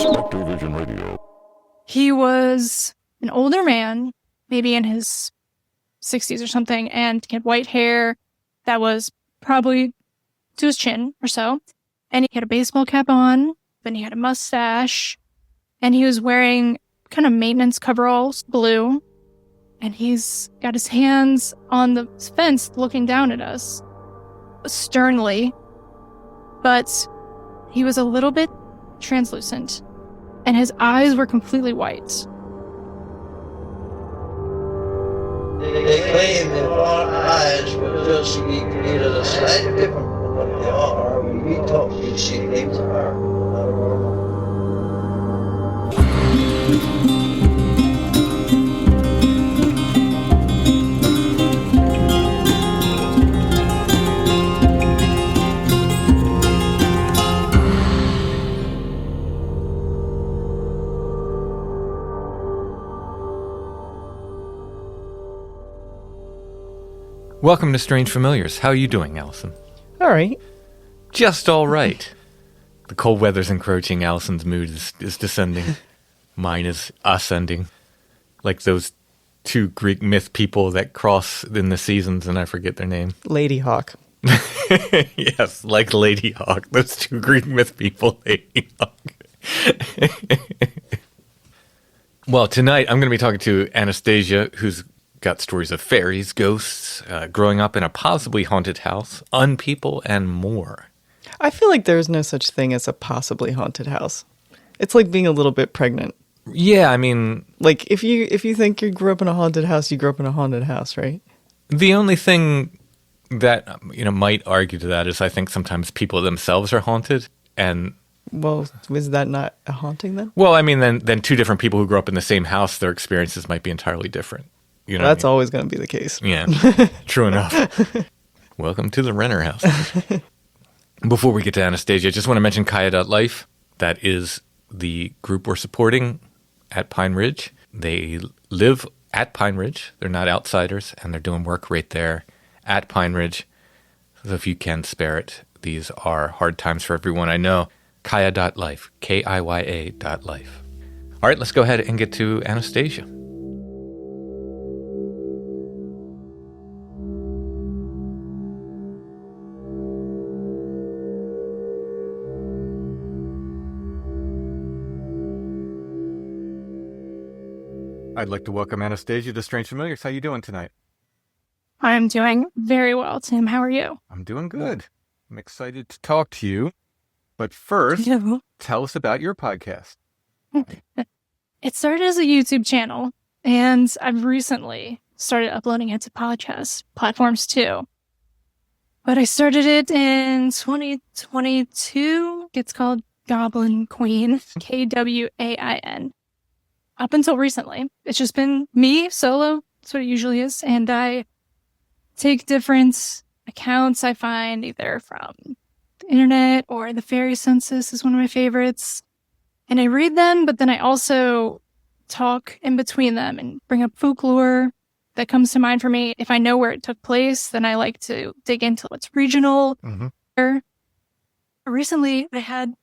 Spectre Vision Radio. He was an older man, maybe in his 60s or something, and he had white hair that was probably to his chin or so. And he had a baseball cap on, then he had a mustache, and he was wearing kind of maintenance coveralls, blue. And he's got his hands on the fence looking down at us, sternly. But he was a little bit translucent, and his eyes were completely white. They claim that our eyes were just created a slightly different from what they are. When we talk, we see things are not normal. Welcome to Strange Familiars. How are you doing, Allison? All right. Just all right. The cold weather's encroaching. Allison's mood is descending. Mine is ascending. Like those two Greek myth people that cross in the seasons, and I forget their name. Lady Hawk. Yes, like Lady Hawk. Those two Greek myth people, Lady Hawk. Well, tonight I'm going to be talking to Anastasia, who's got stories of fairies, ghosts, growing up in a possibly haunted house, unpeople, and more. I feel like there's no such thing as a possibly haunted house. It's like being a little bit pregnant. Yeah, I mean, Like if you think you grew up in a haunted house, you grew up in a haunted house, right? the only thing that might argue to that is I think sometimes people themselves are haunted, and Well, was that not a haunting then? well, I mean, then two different people who grew up in the same house, their experiences might be entirely different. You know, That's always going to be the case. Yeah, true enough. Welcome to the Renner House. Before we get to Anastasia, I just want to mention Kaya.life. That is the group we're supporting at Pine Ridge. They live at Pine Ridge. They're not outsiders, and they're doing work right there at Pine Ridge. So if you can spare it, these are hard times for everyone I know. Kaya.life, Kiya.life. All right, let's go ahead and get to Anastasia. I'd like to welcome Anastasia to Strange Familiars. How you doing tonight? I'm doing very well, Tim. How are you? I'm doing good. I'm excited to talk to you. But first, tell us about your podcast. It started as a YouTube channel, and I've recently started uploading it to podcast platforms too. But I started it in 2022. It's called Goblin Queen, Kwain. Up until recently, it's just been me solo. That's what it usually is. And I take different accounts I find either from the internet or the fairy census is one of my favorites. And I read them, but then I also talk in between them and bring up folklore that comes to mind for me. If I know where it took place, then I like to dig into what's regional. Mm-hmm. Recently, I had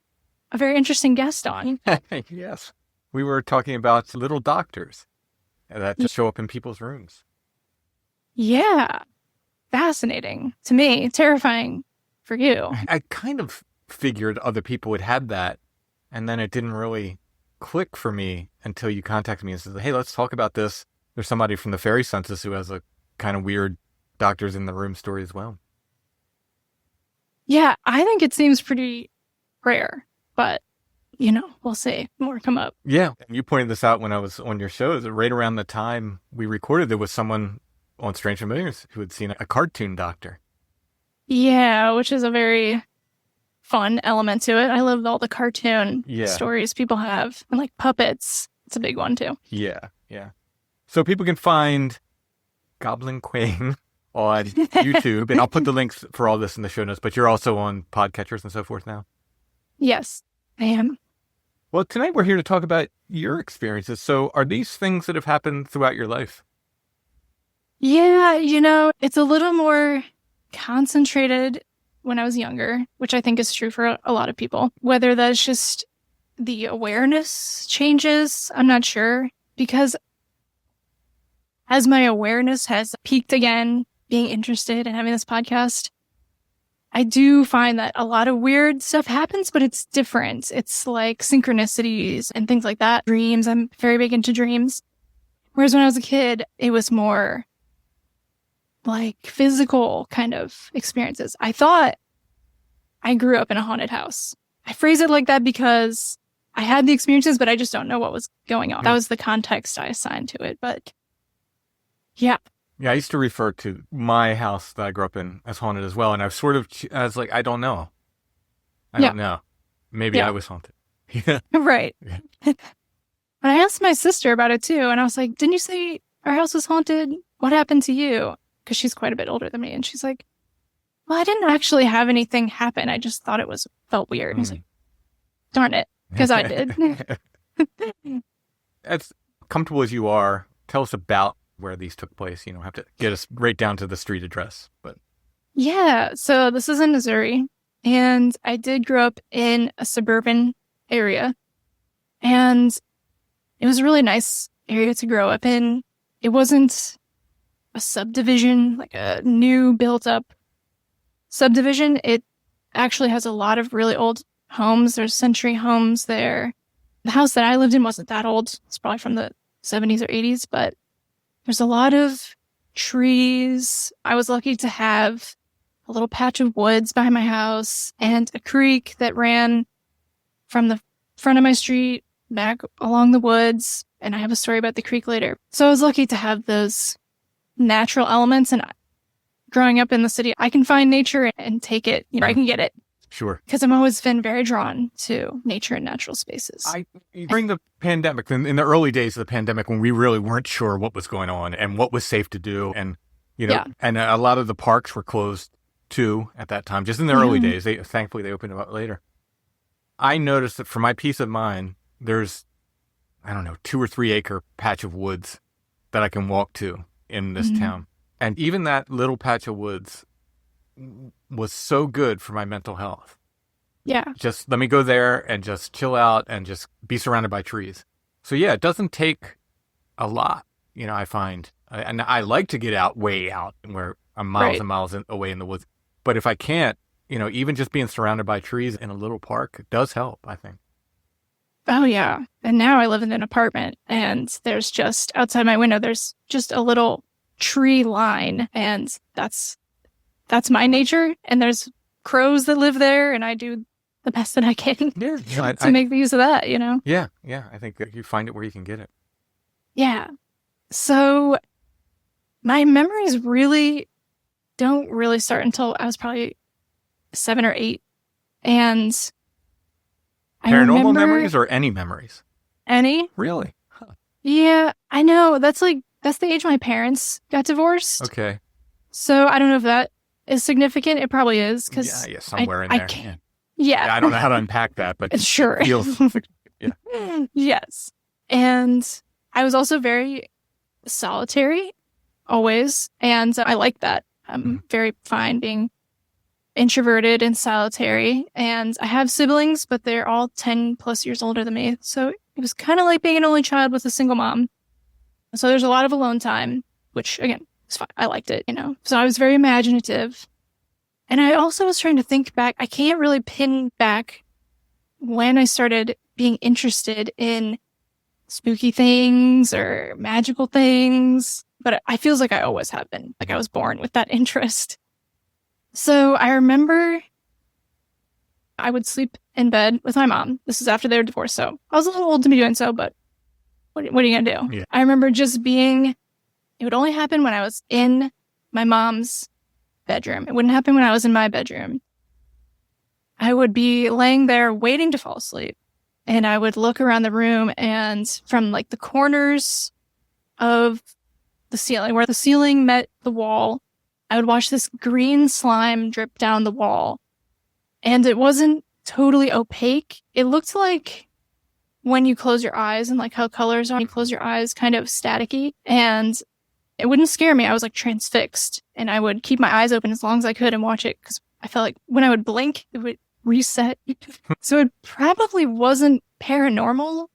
a very interesting guest on. Yes. We were talking about little doctors that just show up in people's rooms. Yeah. Fascinating to me. Terrifying for you. I kind of figured other people would have that, and then it didn't really click for me until you contacted me and said, hey, let's talk about this. There's somebody from the fairy census who has a kind of weird doctors in the room story as well. Yeah, I think it seems pretty rare, but we'll see. More come up. Yeah. And you pointed this out when I was on your show. That right around the time we recorded, there was someone on Strange Familiars who had seen a cartoon doctor. Yeah, which is a very fun element to it. I love all the cartoon stories people have. And like puppets. It's a big one too. Yeah, yeah. So people can find Goblin Queen on YouTube. And I'll put the links for all this in the show notes. But you're also on podcatchers and so forth now? Yes, I am. Well, tonight we're here to talk about your experiences. So are these things that have happened throughout your life? Yeah, it's a little more concentrated when I was younger, which I think is true for a lot of people. Whether that's just the awareness changes. I'm not sure, because as my awareness has peaked again, being interested in having this podcast, I do find that a lot of weird stuff happens, but it's different. It's like synchronicities and things like that. Dreams. I'm very big into dreams. Whereas when I was a kid, it was more like physical kind of experiences. I thought I grew up in a haunted house. I phrase it like that because I had the experiences, but I just don't know what was going on. That was the context I assigned to it. But yeah. Yeah, I used to refer to my house that I grew up in as haunted as well. And I was like, I don't know. I don't know. Maybe I was haunted. Yeah. Right. Yeah. But I asked my sister about it too. And I was like, didn't you say our house was haunted? What happened to you? Because she's quite a bit older than me. And she's like, well, I didn't actually have anything happen. I just thought it felt weird. And I was like, darn it. Because I did. As comfortable as you are, tell us about where these took place. You don't have to get us right down to the street address, but yeah. So this is in Missouri, and I did grow up in a suburban area, and it was a really nice area to grow up in. It wasn't a subdivision, like a new built up subdivision. It actually has a lot of really old homes. There's century homes there. The house that I lived in wasn't that old. It's probably from the 70s or 80s, but there's a lot of trees. I was lucky to have a little patch of woods behind my house and a creek that ran from the front of my street back along the woods. And I have a story about the creek later. So I was lucky to have those natural elements. And growing up in the city, I can find nature and take it. I can get it. Sure. Because I've always been very drawn to nature and natural spaces. During the pandemic, in the early days of the pandemic, when we really weren't sure what was going on and what was safe to do, and and a lot of the parks were closed too at that time. Just in the early days, thankfully they opened them up later. I noticed that for my peace of mind, there's 2 or 3 acre patch of woods that I can walk to in this town, and even that little patch of woods was so good for my mental health. Yeah. Just let me go there and just chill out and just be surrounded by trees. So yeah, it doesn't take a lot, I find. And I like to get way out where I'm miles and miles away in the woods. But if I can't, even just being surrounded by trees in a little park does help, I think. Oh, yeah. And now I live in an apartment, and there's just outside my window, there's just a little tree line, and that's my nature. And there's crows that live there, and I do the best that I can to make use of that, Yeah. I think you find it where you can get it. Yeah. So my memories don't really start until I was probably 7 or 8. And paranormal memories or any memories? Any. Really? Huh. Yeah, I know. That's the age my parents got divorced. Okay. So I don't know if that is significant. It probably is. Cause yeah, somewhere in there. Yeah. I don't know how to unpack that, but sure. It feels, Yes. And I was also very solitary, always. And I like that. I'm very fine being introverted and solitary. And I have siblings, but they're all 10 plus years older than me. So it was kind of like being an only child with a single mom. So there's a lot of alone time, which again, is fine. I liked it, So I was very imaginative. And I also was trying to think back. I can't really pin back when I started being interested in spooky things or magical things, but I feels like I always have been. Like I was born with that interest. So I remember I would sleep in bed with my mom. This is after they were divorced, so I was a little old to be doing so, but what are you going to do? Yeah. I remember it would only happen when I was in my mom's bedroom. It wouldn't happen when I was in my bedroom. I would be laying there waiting to fall asleep, and I would look around the room, and from like the corners of the ceiling, where the ceiling met the wall, I would watch this green slime drip down the wall. And it wasn't totally opaque. It looked like when you close your eyes and like how colors are, when you close your eyes, kind of staticky. And it wouldn't scare me. I was like transfixed. And I would keep my eyes open as long as I could and watch it, because I felt like when I would blink, it would reset. So it probably wasn't paranormal,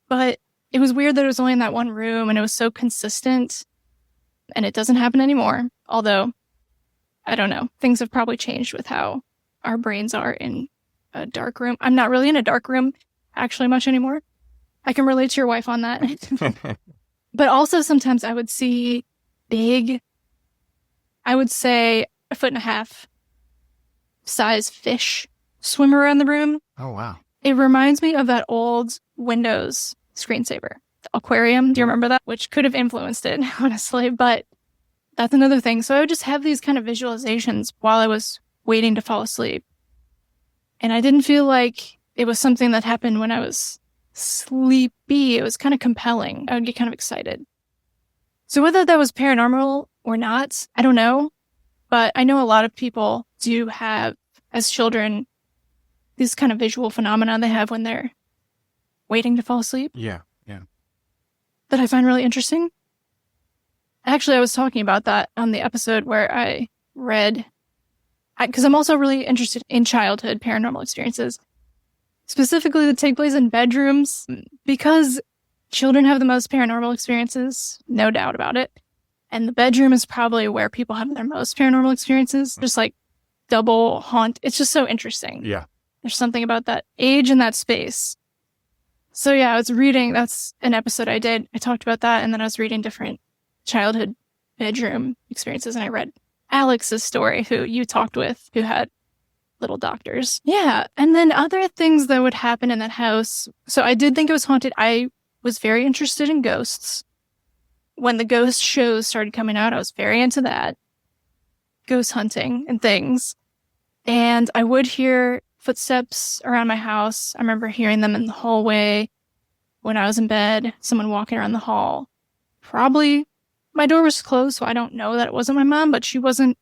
but it was weird that it was only in that one room and it was so consistent, and it doesn't happen anymore. Although, I don't know, things have probably changed with how our brains are in a dark room. I'm not really in a dark room actually much anymore. I can relate to your wife on that. But also sometimes I would see big, I would say 1.5 foot size fish swim around the room. Oh, wow. It reminds me of that old Windows screensaver, the aquarium. Do you remember that? Which could have influenced it, honestly, but that's another thing. So I would just have these kind of visualizations while I was waiting to fall asleep. And I didn't feel like it was something that happened when I was sleepy. It was kind of compelling. I would get kind of excited. So whether that was paranormal or not, I don't know. But I know a lot of people do have, as children, these kind of visual phenomena they have when they're waiting to fall asleep. Yeah, yeah. That I find really interesting. Actually, I was talking about that on the episode where I read, because I'm also really interested in childhood paranormal experiences, specifically that take place in bedrooms, because children have the most paranormal experiences, no doubt about it. And the bedroom is probably where people have their most paranormal experiences, just like double haunt. It's just so interesting. Yeah. There's something about that age and that space. So yeah, I was reading, that's an episode I did. I talked about that, and then I was reading different childhood bedroom experiences, and I read Alex's story, who you talked with, who had little doctors. Yeah, and then other things that would happen in that house. So I did think it was haunted. I was very interested in ghosts. When the ghost shows started coming out, I was very into that. Ghost hunting and things. And I would hear footsteps around my house. I remember hearing them in the hallway when I was in bed, someone walking around the hall. Probably my door was closed, so I don't know that it wasn't my mom, but she wasn't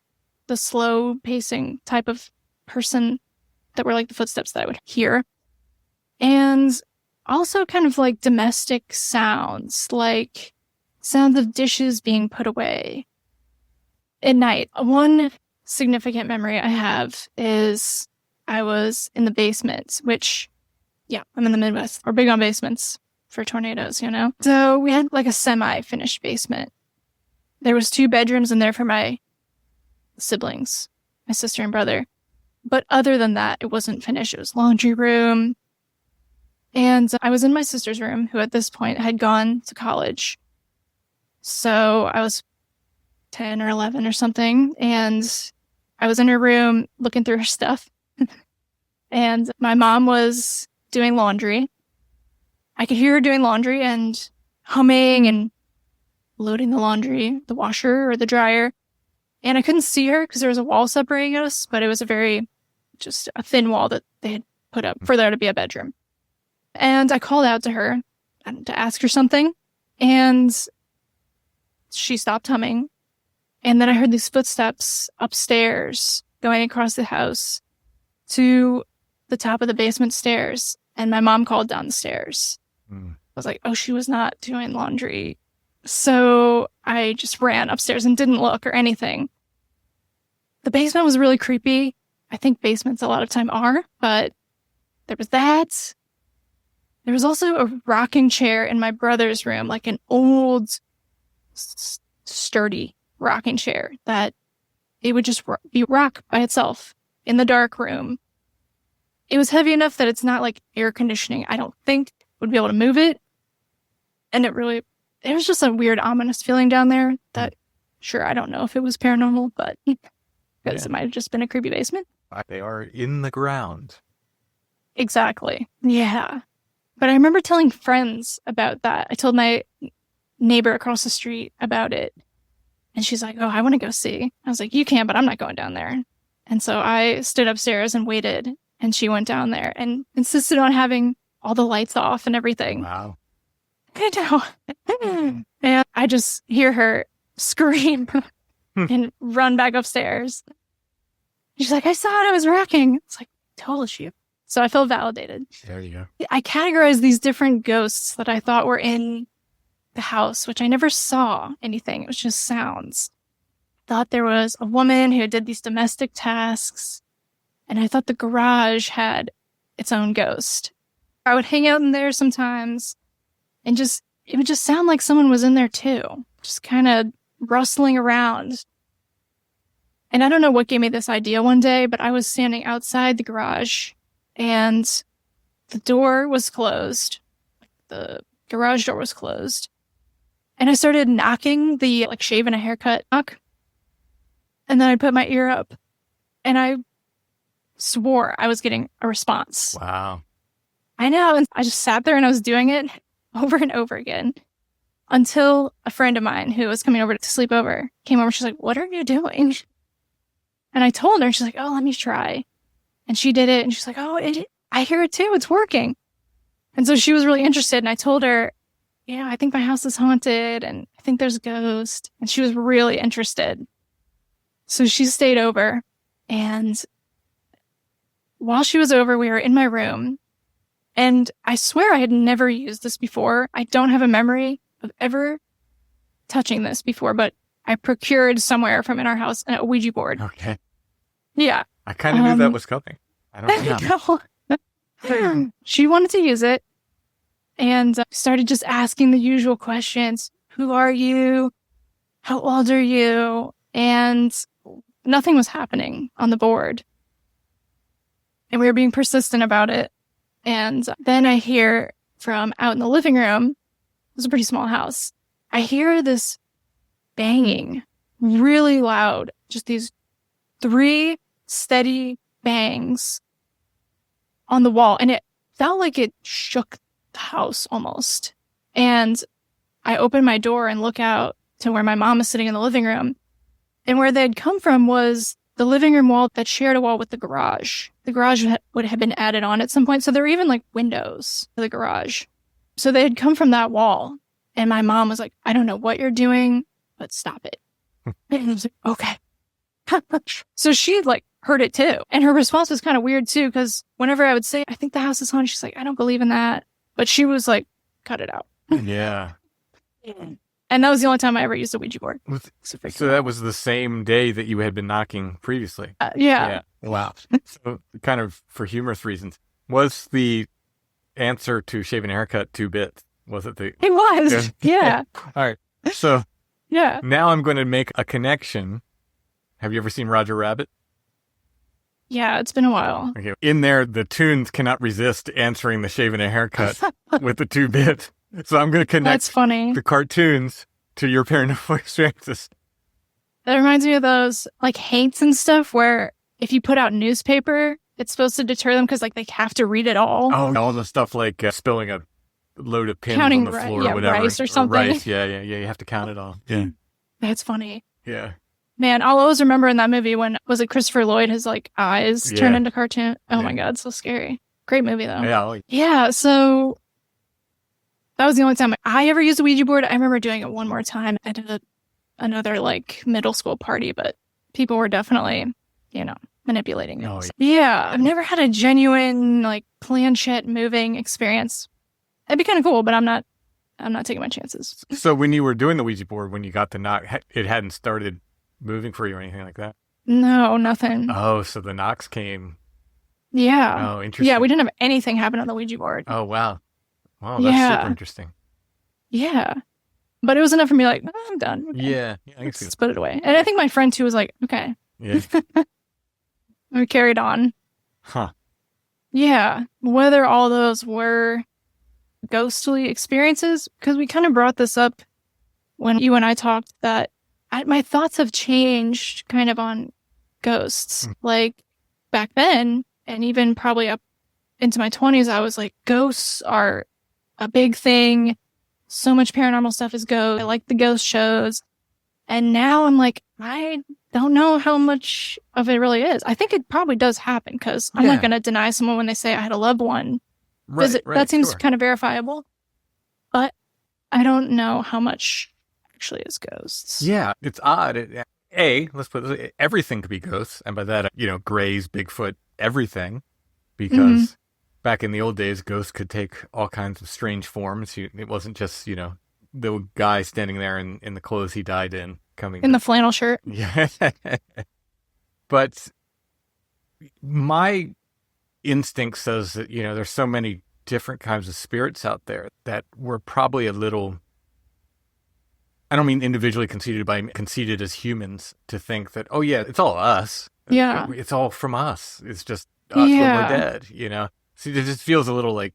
the slow pacing type of person that were like the footsteps that I would hear. And also kind of like domestic sounds, like sounds of dishes being put away at night. One significant memory I have is I was in the basement, which, yeah, I'm in the Midwest. We're big on basements for tornadoes, you know? So we had like a semi-finished basement. There was 2 bedrooms in there for my siblings, my sister and brother. But other than that, it wasn't finished. It was laundry room. And I was in my sister's room, who at this point had gone to college. So I was 10 or 11 or something. And I was in her room looking through her stuff. And my mom was doing laundry. I could hear her doing laundry and humming and loading the laundry, the washer or the dryer. And I couldn't see her because there was a wall separating us, but it was just a thin wall that they had put up for there to be a bedroom. And I called out to her to ask her something, and she stopped humming. And then I heard these footsteps upstairs going across the house to the top of the basement stairs. And my mom called down the stairs. I was like, oh, she was not doing laundry. So I just ran upstairs and didn't look or anything. The basement was really creepy. I think basements a lot of time are, but there was that. There was also a rocking chair in my brother's room, like an old, sturdy rocking chair that it would just be rock by itself in the dark room. It was heavy enough that it's not like air conditioning. I don't think would be able to move it. And it was just a weird, ominous feeling down there that, sure, I don't know if it was paranormal, but because it might have just been a creepy basement. They are in the ground. Exactly. Yeah. But I remember telling friends about that. I told my neighbor across the street about it. And she's like, oh, I want to go see. I was like, you can, but I'm not going down there. And so I stood upstairs and waited. And she went down there and insisted on having all the lights off and everything. Wow. I know. And I just hear her scream and run back upstairs. She's like, I saw it. I was rocking. It's like, told you. So I feel validated. There you go. I categorized these different ghosts that I thought were in the house, which I never saw anything. It was just sounds. Thought there was a woman who did these domestic tasks. And I thought the garage had its own ghost. I would hang out in there sometimes and it would just sound like someone was in there too, just kind of rustling around. And I don't know what gave me this idea one day, but I was standing outside the garage and the door was closed. The garage door was closed. And I started knocking the shave and a haircut knock. And then I put my ear up and I swore I was getting a response. Wow. I know. And I just sat there and I was doing it over and over again until a friend of mine who was coming over to sleep over came over. She's like, "What are you doing?" And I told her, she's like, "Oh, let me try." And she did it. And she's like, "Oh, I hear it too. It's working." And so she was really interested. And I told her, "Yeah, I think my house is haunted and I think there's a ghost." And she was really interested. So she stayed over. And while she was over, we were in my room. And I swear I had never used this before. I don't have a memory of ever touching this before, but I procured somewhere from in our house a Ouija board. Okay. Yeah. I kind of knew that was coming. I don't know. She wanted to use it and started just asking the usual questions. Who are you? How old are you? And nothing was happening on the board. And we were being persistent about it. And then I hear from out in the living room, it was a pretty small house, I hear this banging really loud, just these 3 steady bangs on the wall. And it felt like it shook the house almost. And I open my door and look out to where my mom is sitting in the living room. And where they'd come from was the living room wall that shared a wall with the garage. The garage would have been added on at some point. So there were even windows to the garage. So they had come from that wall. And my mom was like, "I don't know what you're doing, but stop it." And I was like, "Okay." So she heard it too. And her response was kind of weird too, because whenever I would say, "I think the house is haunted," she's like, "I don't believe in that." But she was like, "Cut it out." Yeah. And that was the only time I ever used a Ouija board. So that was the same day that you had been knocking previously. Yeah. Wow. So kind of for humorous reasons, was the answer to shaving a haircut 2 bits? Was it the... It was. Yeah. All right. So Yeah. now I'm going to make a connection. Have you ever seen Roger Rabbit? Yeah, it's been a while. Okay. In there, the tunes cannot resist answering the shaving a haircut with the 2-bit. So I'm going to connect That's funny. the cartoons to your paranormal experiences. That reminds me of those haints and stuff where if you put out newspaper, it's supposed to deter them because they have to read it all. Oh, all the stuff like spilling a load of pins Counting on the floor or whatever. rice or something. Rice, yeah. You have to count it all. Yeah. That's funny. Yeah. Man, I'll always remember in that movie when, was it Christopher Lloyd, his eyes Yeah. turned into cartoon. Oh Yeah. my God, so scary. Great movie though. Yeah. Yeah, so that was the only time I ever used a Ouija board. I remember doing it one more time at another middle school party, but people were definitely, manipulating it. Oh, Yeah, I've never had a genuine planchette moving experience. It'd be kind of cool, but I'm not taking my chances. So when you were doing the Ouija board, when you got the knock, it hadn't started moving for you or anything like that? No, nothing. Oh, so the knocks came. Yeah. Oh, interesting. Yeah, we didn't have anything happen on the Ouija board. Oh, wow. Wow, that's Yeah. super interesting. Yeah. But it was enough for me I'm done. Okay. Yeah. I can see Let's put it away. And I think my friend too was like, okay. Yeah. We carried on. Huh. Yeah. Whether all those were ghostly experiences, because we kind of brought this up when you and I talked that my thoughts have changed kind of on ghosts. Back then, and even probably up into my 20s, I was like, ghosts are a big thing. So much paranormal stuff is ghost. I like the ghost shows. And now I'm like, I don't know how much of it really is. I think it probably does happen because I'm not going to deny someone when they say I had a loved one visit. That seems kind of verifiable. But I don't know how much actually is ghosts. Yeah, it's odd. Let's put it this way, everything could be ghosts. And by that, Greys, Bigfoot, everything. Because back in the old days, ghosts could take all kinds of strange forms. It wasn't just, the guy standing there in the clothes he died in coming. In the flannel shirt. Yeah. But my instinct says that, there's so many different kinds of spirits out there that we're probably a little, I don't mean individually conceited, but I mean conceited as humans to think that, oh yeah, it's all us. Yeah. It's all from us. It's just us when we're dead, See, it just feels a little like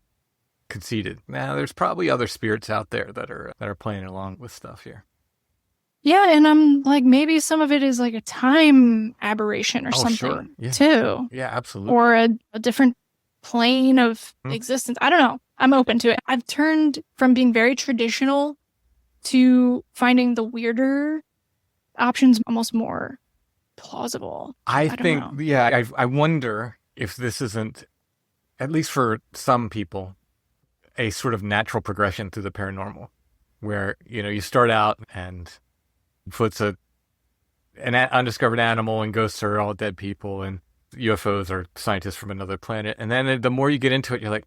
conceited. Now, there's probably other spirits out there that are playing along with stuff here. Yeah, and I'm like, maybe some of it is like a time aberration or something, sure. Yeah. too. Yeah, absolutely. Or a different plane of existence. I don't know. I'm open to it. I've turned from being very traditional to finding the weirder options almost more plausible. I don't think, know. yeah, I wonder if this isn't, at least for some people, a sort of natural progression through the paranormal, where, you start out and Bigfoot's an undiscovered animal and ghosts are all dead people and UFOs are scientists from another planet. And then the more you get into it, you're like,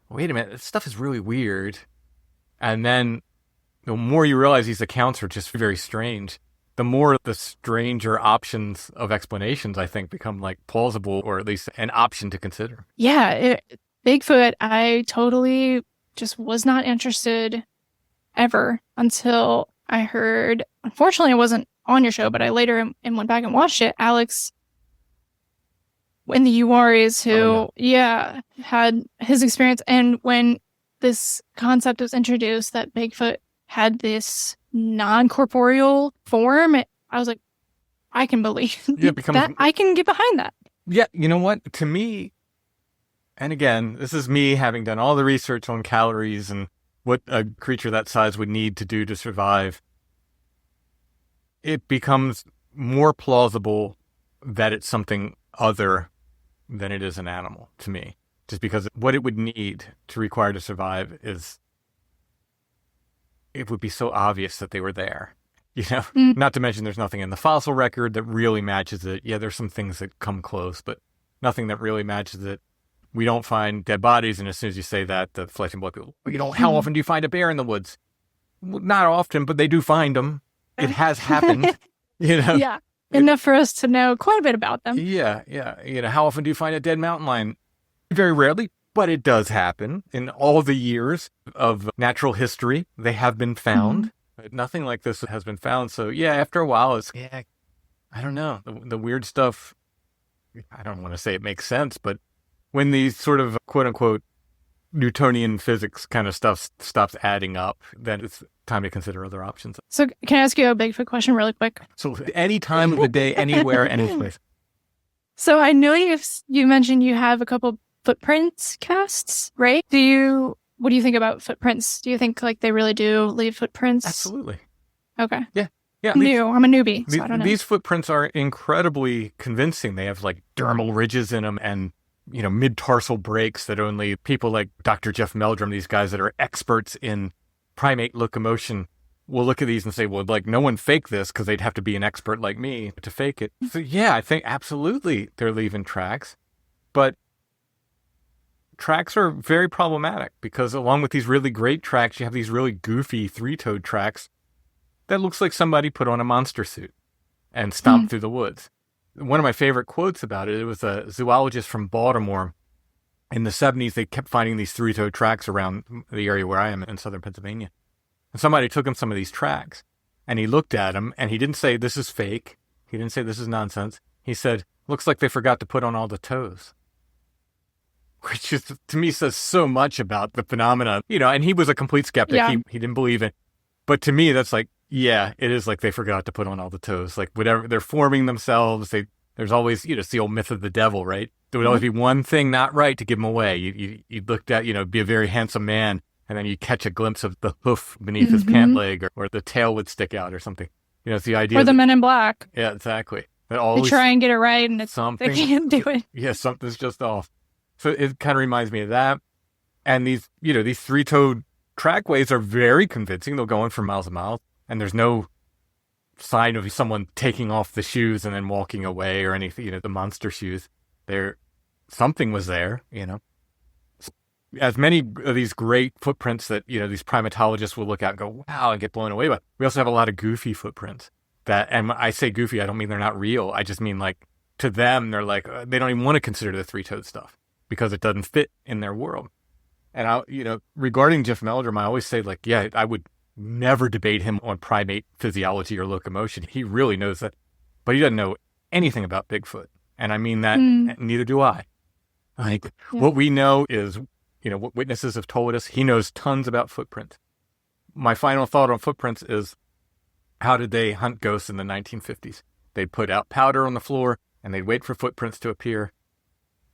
wait a minute, this stuff is really weird. And then the more you realize these accounts are just very strange, the more the stranger options of explanations, I think, become like plausible or at least an option to consider. Yeah, Bigfoot, I totally just was not interested ever until I heard, unfortunately, it wasn't on your show, but I later went back and watched it. Alex in the URs who, had his experience. And when this concept was introduced that Bigfoot had this non-corporeal form, I was like, I can believe that. I can get behind that. Yeah, you know what? To me, and again, this is me having done all the research on calories and what a creature that size would need to do to survive. It becomes more plausible that it's something other than it is an animal to me. Just because what it would need to require to survive it would be so obvious that they were there. Not to mention there's nothing in the fossil record that really matches it. Yeah, there's some things that come close, but nothing that really matches it. We don't find dead bodies, and as soon as you say that, the flesh and blood people, how often do you find a bear in the woods? Well, not often, but they do find them. It has happened, Yeah, enough for us to know quite a bit about them. Yeah. How often do you find a dead mountain lion? Very rarely, but it does happen. In all the years of natural history, they have been found. Nothing like this has been found. So, yeah, after a while, I don't know. The weird stuff, I don't want to say it makes sense, but when these sort of quote-unquote Newtonian physics kind of stuff stops adding up, then it's time to consider other options. So can I ask you a Bigfoot question really quick? So any time of the day, anywhere, any place. So I know you mentioned you have a couple footprints casts, right? What do you think about footprints? Do you think like they really do leave footprints? Absolutely. Okay. Yeah. I'm a newbie, so I don't know. These footprints are incredibly convincing. They have like dermal ridges in them and mid-tarsal breaks that only people like Dr. Jeff Meldrum, these guys that are experts in primate locomotion, will look at these and say, well, like no one faked this because they'd have to be an expert like me to fake it. So yeah, I think absolutely they're leaving tracks, but tracks are very problematic because along with these really great tracks, you have these really goofy three-toed tracks that looks like somebody put on a monster suit and stomped through the woods. One of my favorite quotes about it was a zoologist from Baltimore. In the 70s, they kept finding these three-toed tracks around the area where I am in southern Pennsylvania. And somebody took him some of these tracks, and he looked at them, and he didn't say, this is fake. He didn't say, this is nonsense. He said, looks like they forgot to put on all the toes. Which is, to me, says so much about the phenomena. And he was a complete skeptic. Yeah. He didn't believe it. But to me, that's like, yeah, it is like they forgot to put on all the toes. Like whatever, they're forming themselves. There's always, it's the old myth of the devil, right? There would always be one thing not right to give him away. You looked at, be a very handsome man, and then you catch a glimpse of the hoof beneath his pant leg, or the tail would stick out or something. It's the idea. Or the Men in Black. Yeah, exactly. They try and get it right, and they can't do it. Yeah, something's just off. So it kind of reminds me of that. And these three-toed trackways are very convincing. They'll go on for miles and miles. And there's no sign of someone taking off the shoes and then walking away or anything, the monster shoes. Something was there, As many of these great footprints that, these primatologists will look at and go, wow, and get blown away by. We also have a lot of goofy footprints and when I say goofy, I don't mean they're not real. I just mean like to them, they're like, they don't even want to consider the three-toed stuff because it doesn't fit in their world. And regarding Jeff Meldrum, I always say, like, yeah, I would never debate him on primate physiology or locomotion. He really knows that, but he doesn't know anything about Bigfoot. And I mean that, neither do I. Like, what we know is, what witnesses have told us. He knows tons about footprints. My final thought on footprints is, how did they hunt ghosts in the 1950s? They'd put out powder on the floor, and they'd wait for footprints to appear.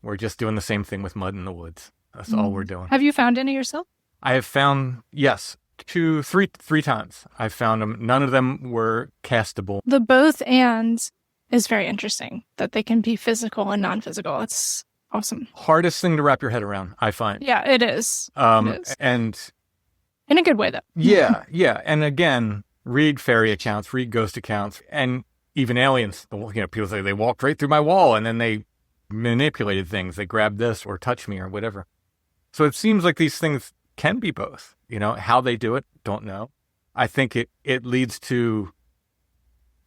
We're just doing the same thing with mud in the woods. That's all we're doing. Have you found any yourself? I have found, yes, three times. I've found them. None of them were castable. The both and is very interesting, that they can be physical and non-physical. It's awesome. Hardest thing to wrap your head around, I find. Yeah, it is. It is. And in a good way, though. yeah. And again, read fairy accounts, read ghost accounts, and even aliens. People say they walked right through my wall and then they manipulated things. They grabbed this or touched me or whatever. So it seems like these things can be both. How they do it, don't know. I think it leads to,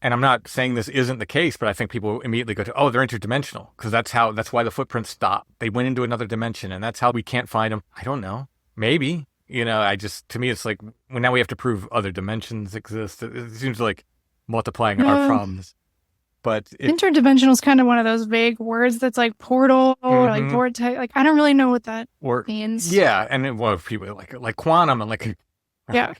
and I'm not saying this isn't the case, but I think people immediately go to, oh, they're interdimensional, because that's why the footprints stop. They went into another dimension, and that's how we can't find them. I don't know. Maybe. To me, it's like, well, now we have to prove other dimensions exist. It seems like multiplying our problems. But interdimensional is kind of one of those vague words that's like portal or like vortex. Like, I don't really know what that means. Yeah, and people like quantum and like yeah,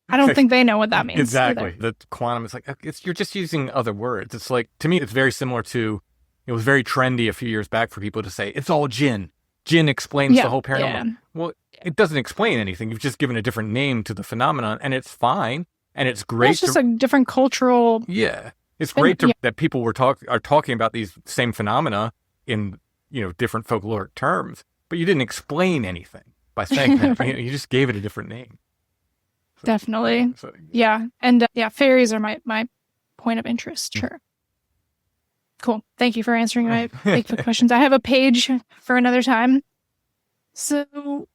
I don't think they know what that means. Exactly. Either. The quantum is like you're just using other words. It's like, to me, it's very similar to, it was very trendy a few years back for people to say it's all jinn. Jinn explains the whole paranormal. Yeah. Well, it doesn't explain anything. You've just given a different name to the phenomenon, and it's fine, and it's great. It's just a different cultural. Yeah. It's great that people are talking about these same phenomena in, different folkloric terms, but you didn't explain anything by saying that. Right. You just gave it a different name. Definitely. Yeah. And fairies are my point of interest. Sure. Cool. Thank you for answering my Bigfoot questions. I have a page for another time. So,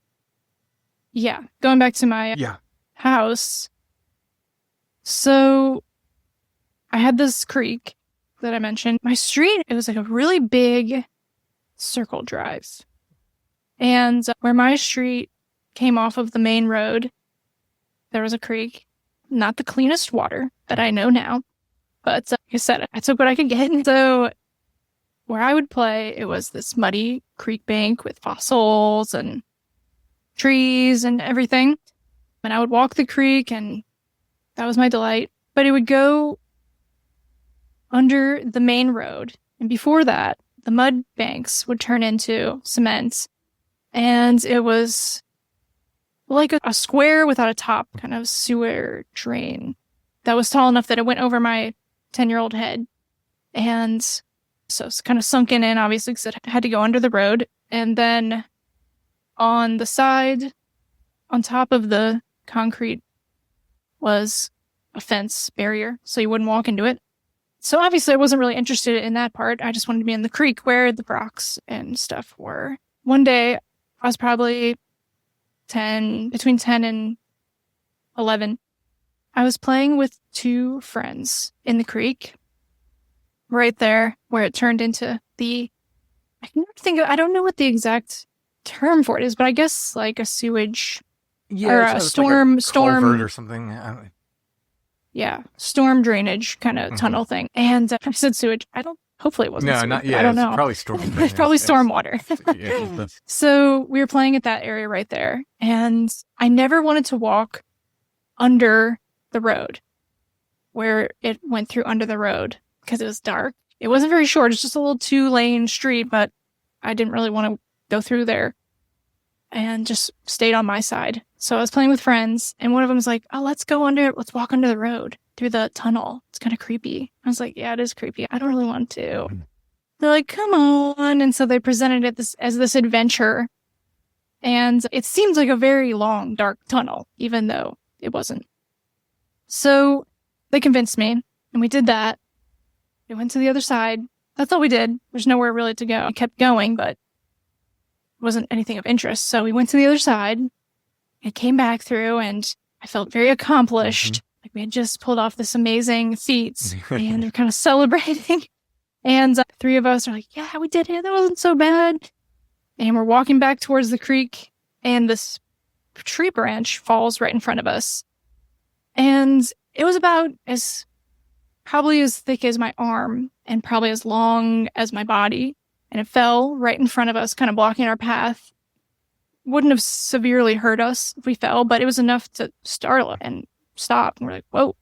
yeah, going back to my house. So, I had this creek that I mentioned. My street, it was like a really big circle drive. And where my street came off of the main road, there was a creek. Not the cleanest water that I know now. But like I said, I took what I could get. So where I would play, it was this muddy creek bank with fossils and trees and everything. And I would walk the creek, and that was my delight. But it would go under the main road. And before that, the mud banks would turn into cement. And it was like a square without a top, kind of sewer drain that was tall enough that it went over my 10-year-old head. And so it's kind of sunken in, obviously, because it had to go under the road. And then on the side, on top of the concrete, was a fence barrier, so you wouldn't walk into it. So obviously I wasn't really interested in that part. I just wanted to be in the creek where the rocks and stuff were. One day, I was probably between 10 and 11. I was playing with two friends in the creek, right there where it turned into I don't know what the exact term for it is, but I guess like a sewage or a storm culvert or something. Yeah, storm drainage kind of tunnel thing. And I said sewage. Hopefully it wasn't sewage. Not yet. I don't know. It's probably storm. It's probably stormwater. So we were playing at that area right there. And I never wanted to walk under the road where it went through under the road because it was dark. It wasn't very short. It's just a little 2-lane street, but I didn't really want to go through there and just stayed on my side. So I was playing with friends, and one of them was like, oh, let's walk under the road through the tunnel. It's kind of creepy. I was like, yeah, it is creepy. I don't really want to. They're like, come on. And so they presented it as this adventure. And it seemed like a very long, dark tunnel, even though it wasn't. So they convinced me, and we did that. We went to the other side. That's all we did. There's nowhere really to go. We kept going, but it wasn't anything of interest. So we went to the other side. It came back through, and I felt very accomplished. Like we had just pulled off this amazing feat, and we're kind of celebrating. And three of us are like, yeah, we did it. That wasn't so bad. And we're walking back towards the creek, and this tree branch falls right in front of us. And it was about probably as thick as my arm and probably as long as my body. And it fell right in front of us, kind of blocking our path. Wouldn't have severely hurt us if we fell, but it was enough to startle and stop. And we're like, whoa.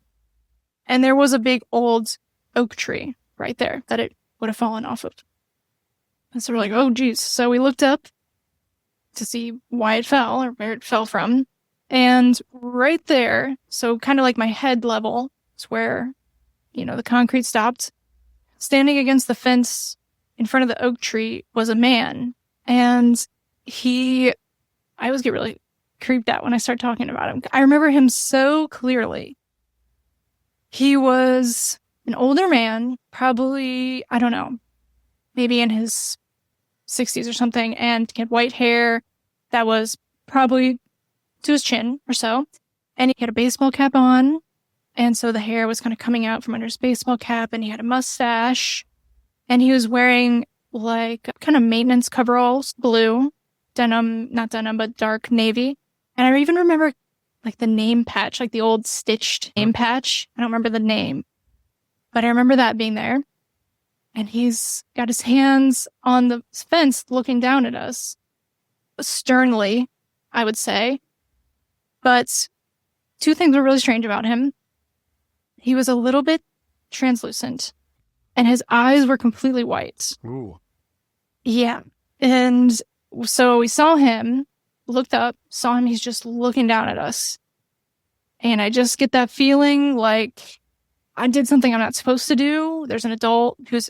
And there was a big old oak tree right there that it would have fallen off of. And so we're like, oh, geez. So we looked up to see why it fell or where it fell from. And right there, so kind of like my head level is where, the concrete stopped. Standing against the fence in front of the oak tree was a man. And I always get really creeped out when I start talking about him. I remember him so clearly. He was an older man, probably, I don't know, maybe in his 60s or something, and he had white hair that was probably to his chin or so. And he had a baseball cap on, and so the hair was kind of coming out from under his baseball cap, and he had a mustache, and he was wearing like kind of maintenance coveralls, blue, not denim, but dark navy. And I even remember like the name patch, like the old stitched name patch. I don't remember the name, but I remember that being there. And he's got his hands on the fence looking down at us, sternly, I would say. But two things were really strange about him. He was a little bit translucent, and his eyes were completely white. Ooh. Yeah. And so we saw him, looked up, saw him, he's just looking down at us. And I just get that feeling like I did something I'm not supposed to do. There's an adult who's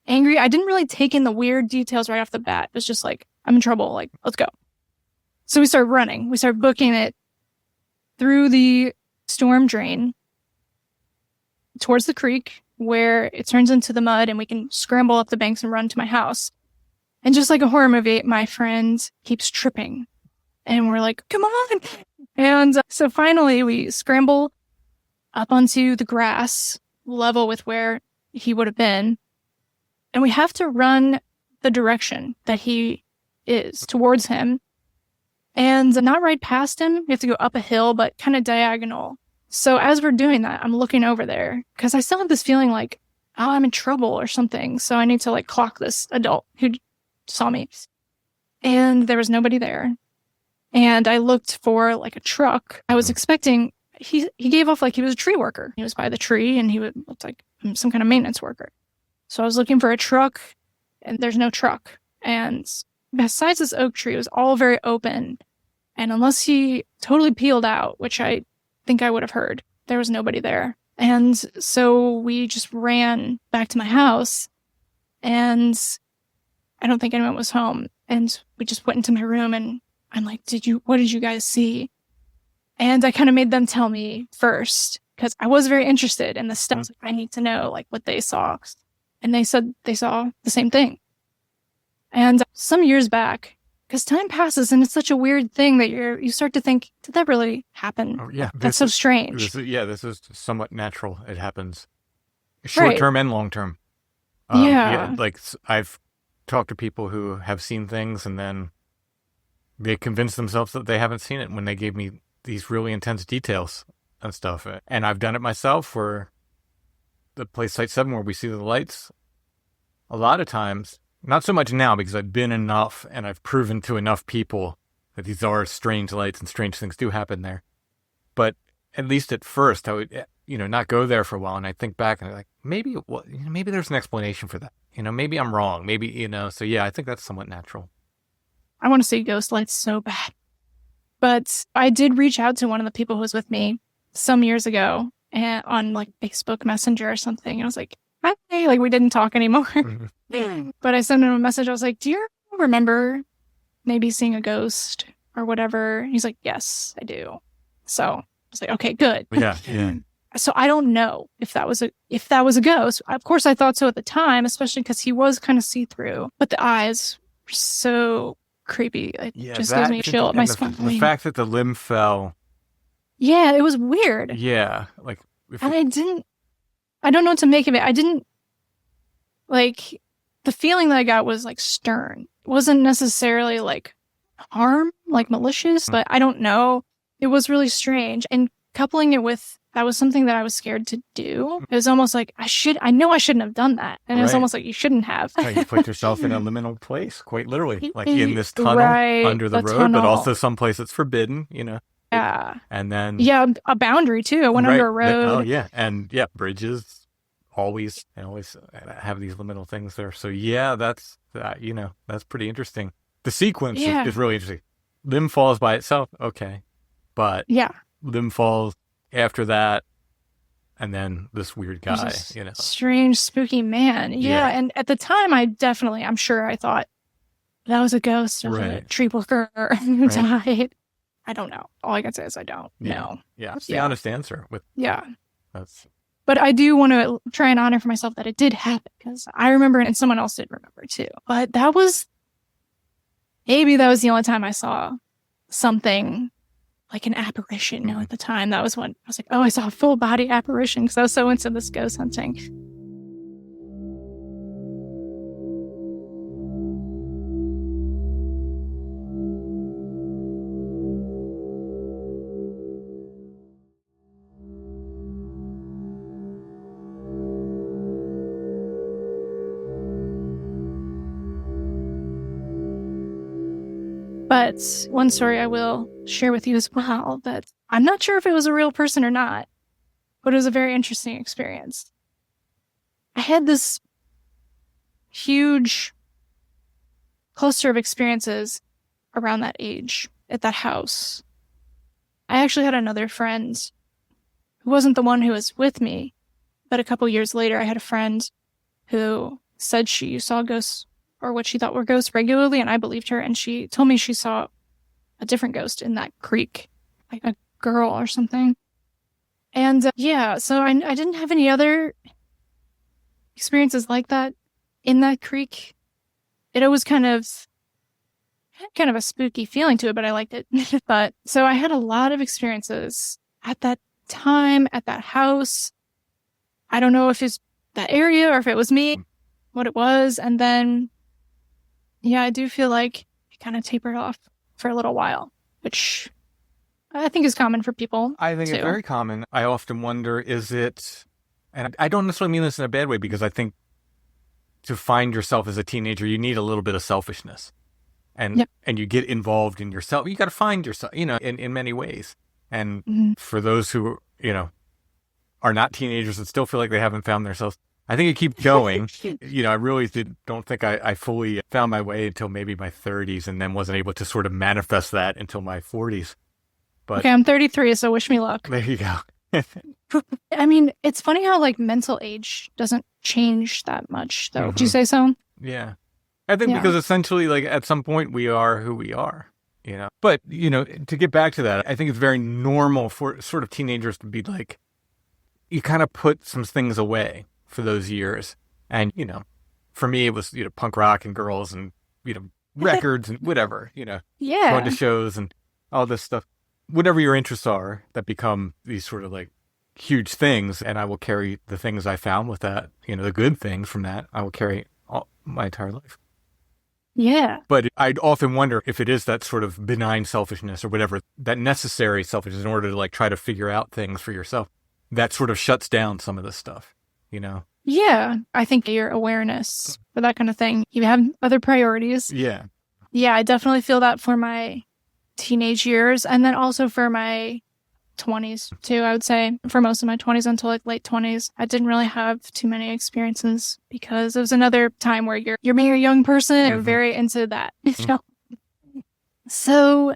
angry. I didn't really take in the weird details right off the bat. It was just like, I'm in trouble. Like, let's go. So we started running. We started booking it through the storm drain towards the creek where it turns into the mud and we can scramble up the banks and run to my house. And just like a horror movie, my friend keeps tripping. And we're like, come on. And so finally we scramble up onto the grass level with where he would have been. And we have to run the direction that he is towards him. And not right past him. We have to go up a hill, but kind of diagonal. So as we're doing that, I'm looking over there because I still have this feeling like, oh, I'm in trouble or something. So I need to like clock this adult who saw me. And there was nobody there. And I looked for like a truck. I was expecting, he gave off like he was a tree worker. He was by the tree and he looked like some kind of maintenance worker. So I was looking for a truck and there's no truck. And besides this oak tree, it was all very open. And unless he totally peeled out, which I think I would have heard, there was nobody there. And so we just ran back to my house and I don't think anyone was home. And we just went into my room and I'm like, what did you guys see? And I kind of made them tell me first because I was very interested in the stuff. I was like, I need to know like what they saw. And they said they saw the same thing. And some years back, because time passes and it's such a weird thing that you start to think, did that really happen? Oh, yeah. That's so strange. This is somewhat natural. It happens short term and long term. Like I've talked to people who have seen things and then they convince themselves that they haven't seen it when they gave me these really intense details and stuff. And I've done it myself for the place Site 7 where we see the lights. A lot of times, not so much now because I've been enough and I've proven to enough people that these are strange lights and strange things do happen there. But at least at first, I would, not go there for a while. And I think back and I'm like, maybe there's an explanation for that. Maybe I'm wrong. Maybe, so yeah, I think that's somewhat natural. I want to see ghost lights so bad. But I did reach out to one of the people who was with me some years ago and on like Facebook Messenger or something. I was like, hi, like we didn't talk anymore. Mm-hmm. But I sent him a message. I was like, do you remember maybe seeing a ghost or whatever? He's like, yes, I do. So I was like, okay, good. Yeah. So I don't know if that was a ghost. Of course, I thought so at the time, especially because he was kind of see-through. But the eyes were so creepy. It just gives me a chill at my spine. The fact that the limb fell. Yeah, it was weird. Yeah, like. And I don't know what to make of it. Like, the feeling that I got was like stern. It wasn't necessarily like harm, like malicious, but I don't know. It was really strange. And coupling it with that was something that I was scared to do. It was almost like I know I shouldn't have done that. And it was Right. almost like you shouldn't have. You put yourself in a liminal place, quite literally, like in this tunnel Right, under the the road, but tunnel. also someplace that's forbidden, you know. Yeah. And then Yeah, a boundary too. I went under a Right. road. Oh yeah, and yeah, bridges always have these liminal things there. So yeah, that's you know, that's pretty interesting. The sequence Yeah. is really interesting. Limb falls by itself, okay, but Yeah. Limb falls after that, and then this weird There's guy, this you know. strange, spooky man. Yeah. Yeah. And at the time, I'm sure I thought that was a ghost of a Right. tree worker who Right. died. I don't know. All I can say is I don't know. Yeah, that's the Yeah. honest answer. With Yeah. that's But I do want to try and honor for myself that it did happen because I remember it and someone else did remember too. But maybe that was the only time I saw something like an apparition. You know, at the time, that was when I was like, oh, I saw a full body apparition because I was so into this ghost hunting. But one story I will share with you as well that I'm not sure if it was a real person or not, but it was a very interesting experience. I had this huge cluster of experiences around that age at that house. I actually had another friend who wasn't the one who was with me, but a couple years later, I had a friend who said she saw ghosts or what she thought were ghosts regularly, and I believed her, and she told me she saw a different ghost in that creek, like a girl or something. And yeah, so I didn't have any other experiences like that in that creek. It always had kind of a spooky feeling to it, but I liked it. But so I had a lot of experiences at that time, at that house. I don't know if it's that area or if it was me, what it was. And then, yeah, I do feel like it kind of tapered off for a little while, which I think is common for people. I think it's too. very common. I often wonder, is it, and I don't necessarily mean this in a bad way, because I think to find yourself as a teenager, you need a little bit of selfishness. And Yep. and you get involved in yourself. You got to find yourself, you know, in many ways. And for those who, you know, are not teenagers and still feel like they haven't found themselves, I think it keeps going. You know, I really don't think I fully found my way until maybe my 30s, and then wasn't able to sort of manifest that until my 40s. But Okay, I'm 33, so wish me luck. there you go. I mean, it's funny how like mental age doesn't change that much, though. Would you Mhm. say so? Yeah. I think Yeah. because essentially, like, at some point we are who we are, you know. But, you know, to get back to that, I think it's very normal for sort of teenagers to be like, you kind of put some things away for those years. And, you know, for me, it was, you know, punk rock and girls and, you know, records and whatever, you know, Yeah. going to shows and all this stuff. Whatever your interests are that become these sort of like huge things. And I will carry the things I found with that, you know, the good things from that, I will carry all my entire life. Yeah. But I'd often wonder if it is that sort of benign selfishness or whatever, that necessary selfishness in order to like try to figure out things for yourself, that sort of shuts down some of this stuff, you know? Yeah. I think your awareness for that kind of thing, you have other priorities. Yeah. Yeah, I definitely feel that for my teenage years and then also for my 20s too, I would say. For most of my 20s until like late 20s, I didn't really have too many experiences because it was another time where you're being a young person, you're Mhm. very into that. You know? So,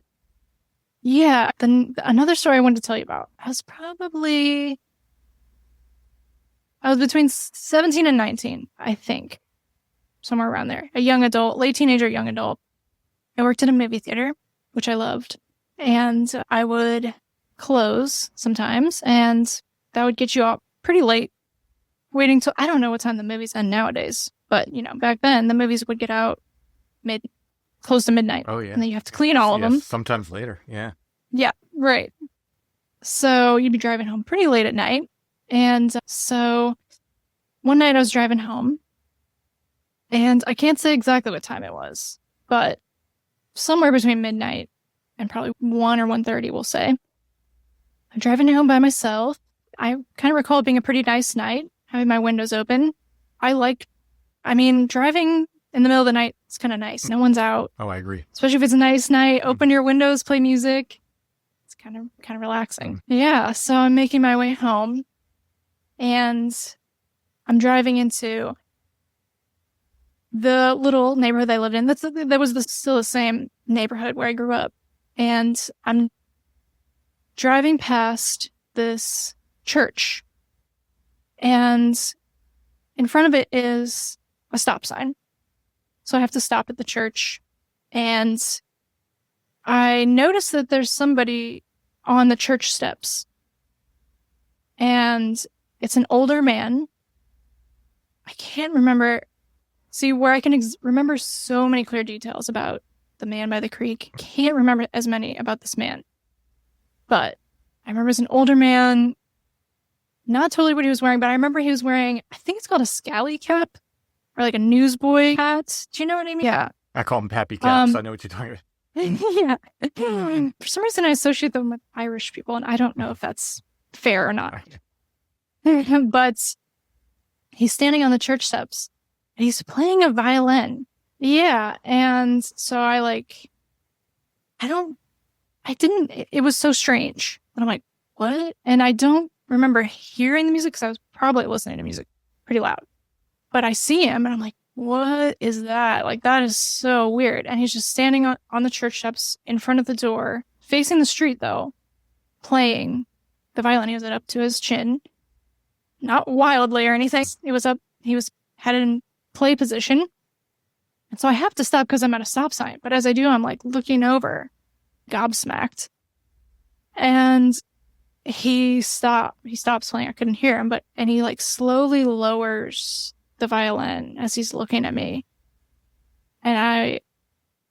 yeah, then another story I wanted to tell you about. I was between 17 and 19, I think. Somewhere around there. A young adult, late teenager, young adult. I worked in a movie theater, which I loved. And I would close sometimes, and that would get you up pretty late, waiting till, I don't know what time the movies end nowadays, but, you know, back then, the movies would get out close to midnight. Oh, yeah. And then you have to clean all of Yes, them. sometimes later. Yeah. Yeah, right. So you'd be driving home pretty late at night. And so one night I was driving home And I can't say exactly what time it was, but somewhere between midnight and probably 1 or 1:30, we'll say. I'm driving home by myself. I kind of recall it being a pretty nice night, having my windows open. Driving in the middle of the night is kind of nice. No one's out, Oh, I agree. especially if it's a nice night. Open your windows, play music. It's kind of relaxing. Yeah, so I'm making my way home, and I'm driving into the little neighborhood I lived in. That was still the same neighborhood where I grew up. And I'm driving past this church, and in front of it is a stop sign. So I have to stop at the church, and I notice that there's somebody on the church steps, and it's an older man. I can't remember. See, where I can remember so many clear details about the man by the creek, can't remember as many about this man. But I remember as an older man, not totally what he was wearing, but I remember he was wearing, I think it's called a scally cap, or like a newsboy hat. Do you know what I mean? Yeah. I call them pappy caps. I know what you're talking about. Yeah. For some reason, I associate them with Irish people, and I don't know if that's fair or not. But he's standing on the church steps, and he's playing a violin. Yeah. And so it was so strange. And I'm like, what? And I don't remember hearing the music because I was probably listening to music pretty loud. But I see him, and I'm like, what is that? Like, that is so weird. And he's just standing on the church steps in front of the door, facing the street, though, playing the violin. He was up to his chin. Not wildly or anything. He had it in play position. And so I have to stop because I'm at a stop sign. But as I do, I'm like looking over, gobsmacked. And he stops playing. I couldn't hear him, and he like slowly lowers the violin as he's looking at me. And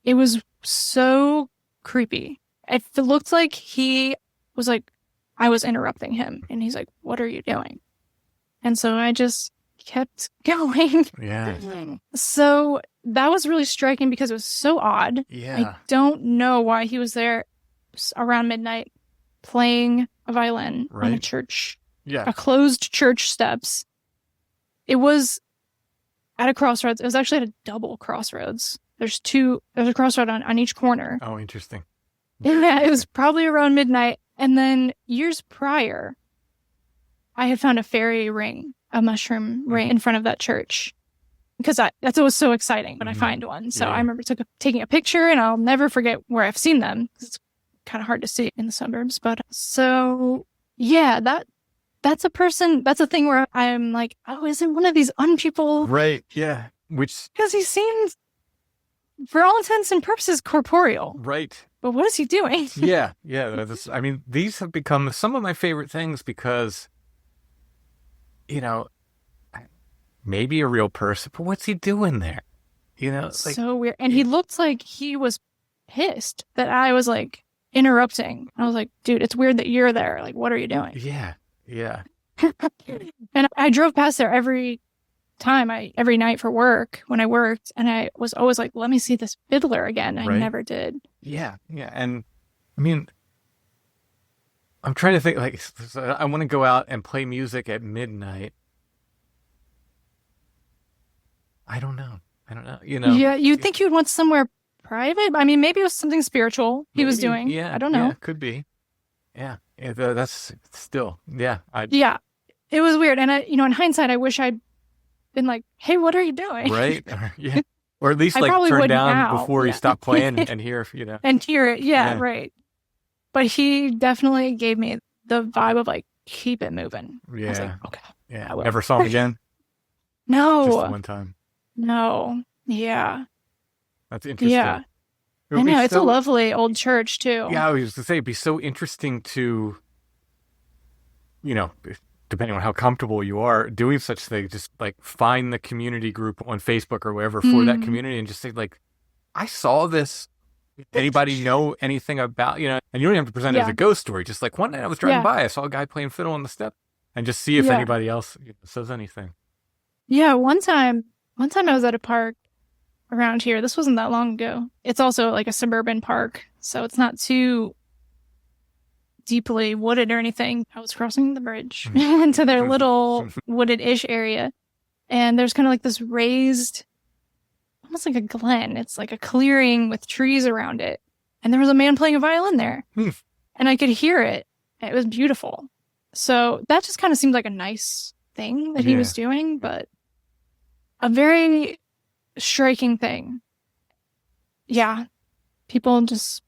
it was so creepy. It looked like he was like, I was interrupting him. And he's like, what are you doing? And so I just kept going. Yeah. So that was really striking because it was so odd. Yeah. I don't know why he was there around midnight playing a violin on a church, a closed church steps. It was at a crossroads. It was actually at a double crossroads. There's a crossroad on each corner. Oh, interesting. Yeah, it was probably around midnight. And then years prior, I had found a fairy ring, a mushroom ring in front of that church. Because that's always so exciting when I find one. So I remember taking a picture, and I'll never forget where I've seen them. It's kind of hard to see in the suburbs. But so, yeah, that's a thing where I'm like, oh, is it one of these unpeople? Right, yeah. Because he seems, for all intents and purposes, corporeal. Right. But what is he doing? Yeah. These have become some of my favorite things because, maybe a real person, but what's he doing there? So weird. And he looked like he was pissed that I was like interrupting. I was like, dude, it's weird that you're there. Like, what are you doing? Yeah. Yeah. And I drove past there every night for work when I worked. And I was always like, let me see this fiddler again. I never did. Yeah. Yeah. And I mean, I'm trying to think, like, I want to go out and play music at midnight. I don't know. Yeah, you'd think you'd want somewhere private. I mean, maybe it was something spiritual he was doing. Yeah. I don't know. Yeah, could be. Yeah. That's still, yeah. Yeah. It was weird. And in hindsight, I wish I'd been like, hey, what are you doing? Right. Yeah. Or at least I like probably turn wouldn't down now. before he stopped playing and hear, And hear it. Yeah, Yeah. right. But he definitely gave me the vibe of like, keep it moving. I was like, Yeah. okay. Yeah. I will. Never saw him again. No. Just the one time. No. Yeah. That's interesting. Yeah. It would I be know. It's a so- lovely old church, too. Yeah, I was going to say, it'd be so interesting to, depending on how comfortable you are doing such things, just like find the community group on Facebook or wherever for that community and just say, like, I saw this. Anybody know anything about, and you don't have to present it as a ghost story. Just like one night I was driving by, I saw a guy playing fiddle on the step and just see if anybody else says anything. Yeah. One time One time I was at a park around here. This wasn't that long ago. It's also like a suburban park, so it's not too deeply wooded or anything. I was crossing the bridge into their little wooded-ish area, and there's kind of like this raised, almost like a glen. It's like a clearing with trees around it, and there was a man playing a violin there, and I could hear it. It was beautiful. So that just kind of seemed like a nice thing that he was doing, but a very striking thing. Yeah. People just,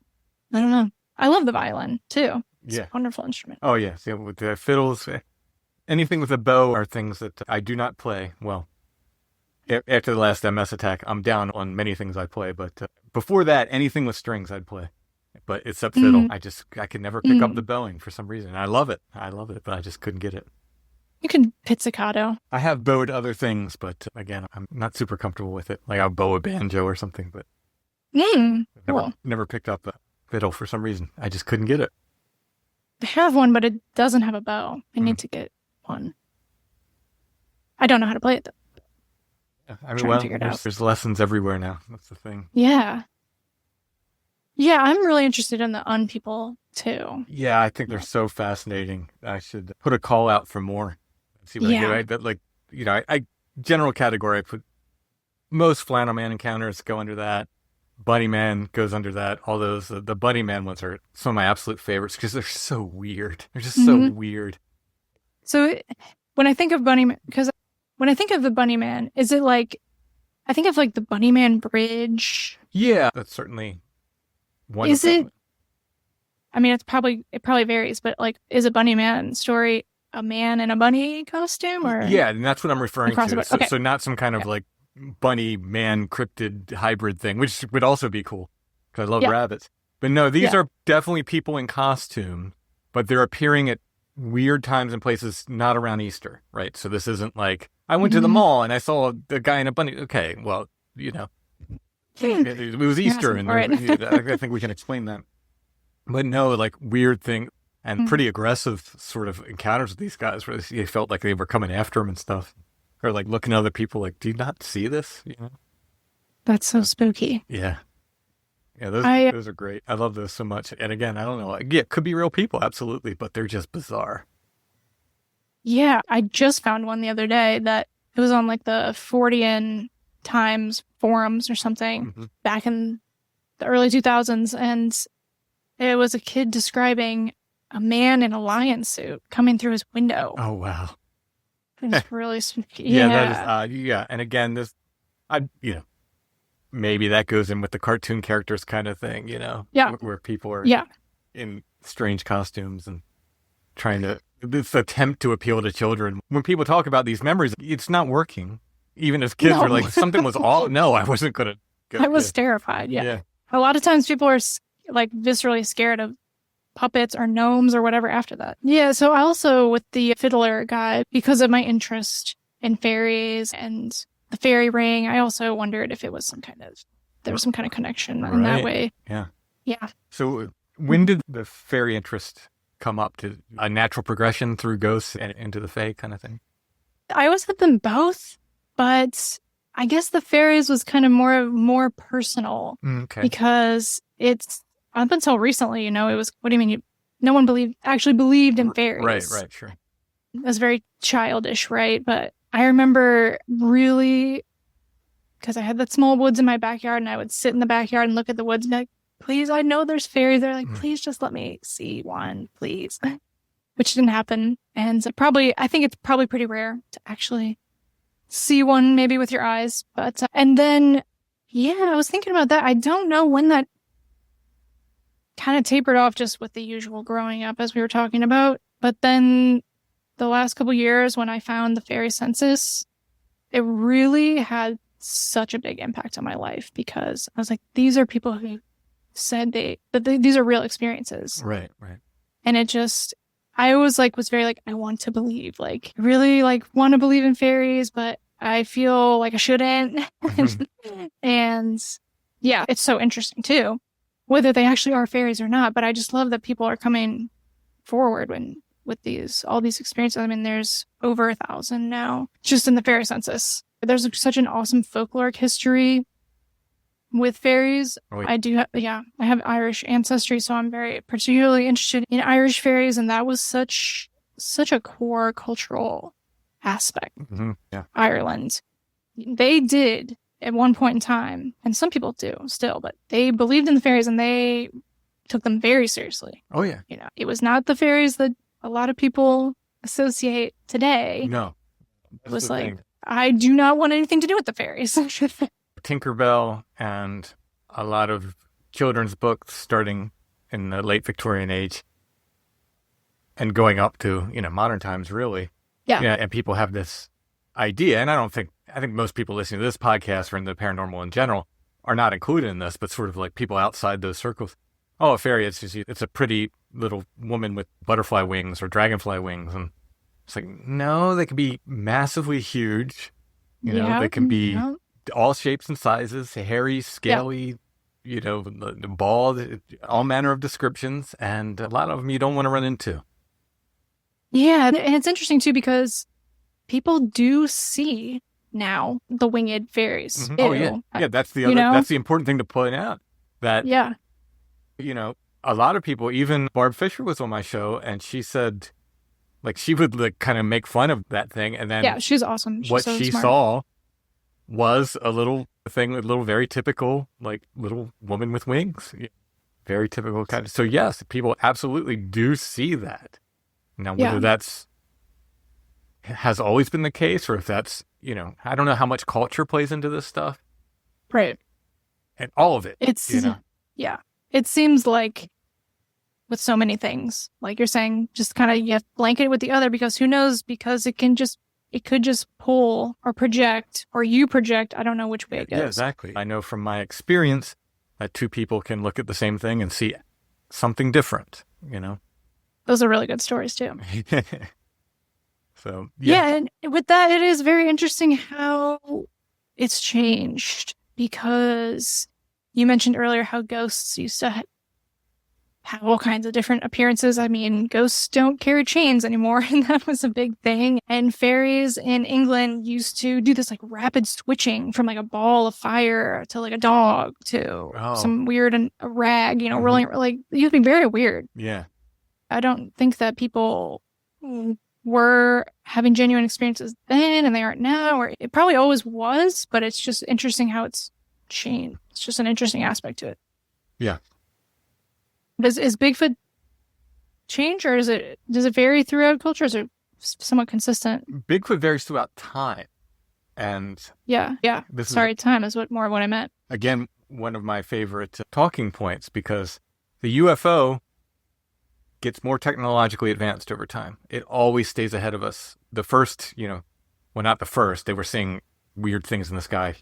I don't know. I love the violin too. It's a wonderful instrument. Oh, yes. Yeah, with the fiddles, anything with a bow are things that I do not play. Well, after the last MS attack, I'm down on many things I play. But before that, anything with strings I'd play. But except fiddle, I could never pick up the bowing for some reason. I love it, but I just couldn't get it. You can pizzicato. I have bowed other things, but again, I'm not super comfortable with it. Like I'll bow a banjo or something, but Cool. never picked up a fiddle for some reason. I just couldn't get it. I have one, but it doesn't have a bow. I need to get one. I don't know how to play it though. Yeah, I mean, Trying to figure it out. there's lessons everywhere now. That's the thing. Yeah. Yeah, I'm really interested in the people too. Yeah, I think they're so fascinating. I should put a call out for more. See what I do. But like, I general category, I put most flannel man encounters go under that. Bunny Man goes under that. All those, the Bunny Man ones are some of my absolute favorites because they're so weird. They're just so weird. So when I think of Bunny Man, because when I think of the Bunny Man, is it like, I think of like the Bunny Man Bridge. Yeah, that's certainly one. Is it? I mean, it probably varies, but like, is a Bunny Man story a man in a bunny costume, or? Yeah, and that's what I'm referring to. So, Okay. so not some kind of like bunny man cryptid hybrid thing, which would also be cool because I love rabbits. But no, these are definitely people in costume, but they're appearing at weird times and places not around Easter, right? So this isn't like, I went to the mall and I saw the guy in a bunny. Okay, well, it was Easter, and right. I think we can explain that. But no, like weird thing and pretty aggressive sort of encounters with these guys where they felt like they were coming after him and stuff. Or like looking at other people like, do you not see this? That's so spooky. Yeah. Yeah, those are great. I love those so much. And again, I don't know. Like, yeah, could be real people, absolutely, but they're just bizarre. Yeah, I just found one the other day that it was on like the Fortean Times forums or something back in the early 2000s. And it was a kid describing a man in a lion suit coming through his window. Oh, wow. It's really spooky. Yeah, that is, and again, maybe that goes in with the cartoon characters kind of thing, where people are in strange costumes and trying to, this attempt to appeal to children. When people talk about these memories, it's not working. Even as kids are like, something was all, no, I wasn't going to. I was terrified, yeah. A lot of times people are like viscerally scared of puppets or gnomes or whatever after that. Yeah, so also with the fiddler guy, because of my interest in fairies and the fairy ring, I also wondered if there was some kind of connection in that way. Yeah. Yeah. So when did the fairy interest come up? To a natural progression through ghosts and into the fae kind of thing? I always had them both, but I guess the fairies was kind of more personal because it's up until recently, it was, what do you mean? No one actually believed in fairies. Right, sure. It was very childish, right? But I remember really, because I had that small woods in my backyard and I would sit in the backyard and look at the woods and be like, please, I know there's fairies. They're like, please just let me see one, please. Which didn't happen. And I think it's probably pretty rare to actually see one maybe with your eyes. But, and then, I was thinking about that. I don't know when that kind of tapered off just with the usual growing up as we were talking about. But then the last couple years when I found the fairy census, it really had such a big impact on my life because I was like, these are people who said these are real experiences. Right. And it just, I always was very I want to believe, really want to believe in fairies, but I feel like I shouldn't. And yeah, it's so interesting too, whether they actually are fairies or not. But I just love that people are coming forward with all these experiences. I mean, there's over 1,000 now just in the fairy census. There's such an awesome folkloric history with fairies. Oh, yeah. I do, I have Irish ancestry, so I'm very particularly interested in Irish fairies, and that was such a core cultural aspect. Yeah. Ireland, they did at one point in time, and some people do still, but they believed in the fairies and they took them very seriously. Oh, yeah. It was not the fairies that a lot of people associate today. No. It was like, I do not want anything to do with the fairies. Tinkerbell and a lot of children's books starting in the late Victorian age and going up to, modern times, really. Yeah. And people have this idea, and I think most people listening to this podcast or in the paranormal in general are not included in this, but sort of like people outside those circles. Oh, a fairy, it's a pretty little woman with butterfly wings or dragonfly wings. And it's like, no, they can be massively huge. They can be all shapes and sizes, hairy, scaly, bald, all manner of descriptions. And a lot of them you don't want to run into. Yeah. And it's interesting, too, because people do see now the winged fairies. Mm-hmm. Oh, yeah. Yeah, that's the that's the important thing to point out. That, a lot of people, even Barb Fisher was on my show, and she said, like, she would kind of make fun of that thing. And then she's awesome. She's what so she smart. saw was a little thing, a little very typical, like, little woman with wings. Very typical kind of. So, yes, people absolutely do see that. Now, whether that's has always been the case or if that's, I don't know how much culture plays into this stuff. Right. And all of it. Yeah. It seems like with so many things, like you're saying, just kind of you have to blanket it with the other because who knows, because it could just pull or project or you project. I don't know which way it goes. Yeah, exactly. I know from my experience that two people can look at the same thing and see something different, Those are really good stories too. So, yeah. And with that, it is very interesting how it's changed because you mentioned earlier how ghosts used to have all kinds of different appearances. I mean, ghosts don't carry chains anymore, and that was a big thing. And fairies in England used to do this like rapid switching from like a ball of fire to like a dog to some weird and a rag, rolling like it used to be very weird. Yeah. I don't think that people were having genuine experiences then and they aren't now, or it probably always was, but it's just interesting how it's changed. It's just an interesting aspect to it. Yeah. Is Bigfoot change, or does it vary throughout cultures, or somewhat consistent? Bigfoot varies throughout time. And time is what I meant. Again, one of my favorite talking points, because the UFO gets more technologically advanced over time. It always stays ahead of us. The first, not the first, they were seeing weird things in the sky,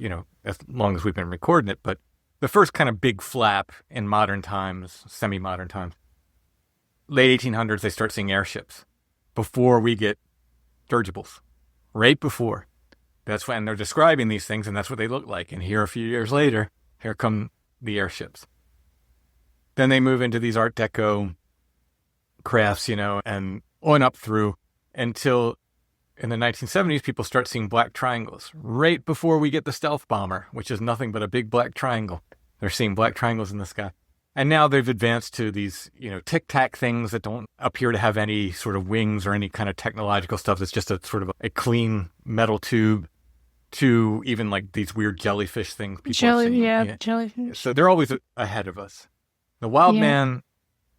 as long as we've been recording it. But the first kind of big flap in modern times, semi-modern times, late 1800s, they start seeing airships before we get dirigibles. Right before. That's when they're describing these things, and that's what they look like. And here, a few years later, here come the airships. Then they move into these Art Deco crafts, and on up through until in the 1970s, people start seeing black triangles. Right before we get the stealth bomber, which is nothing but a big black triangle. They're seeing black triangles in the sky. And now they've advanced to these, tic-tac things that don't appear to have any sort of wings or any kind of technological stuff. It's just a sort of a clean metal tube, to even like these weird jellyfish things. Jellyfish. So they're always ahead of us. The wild man,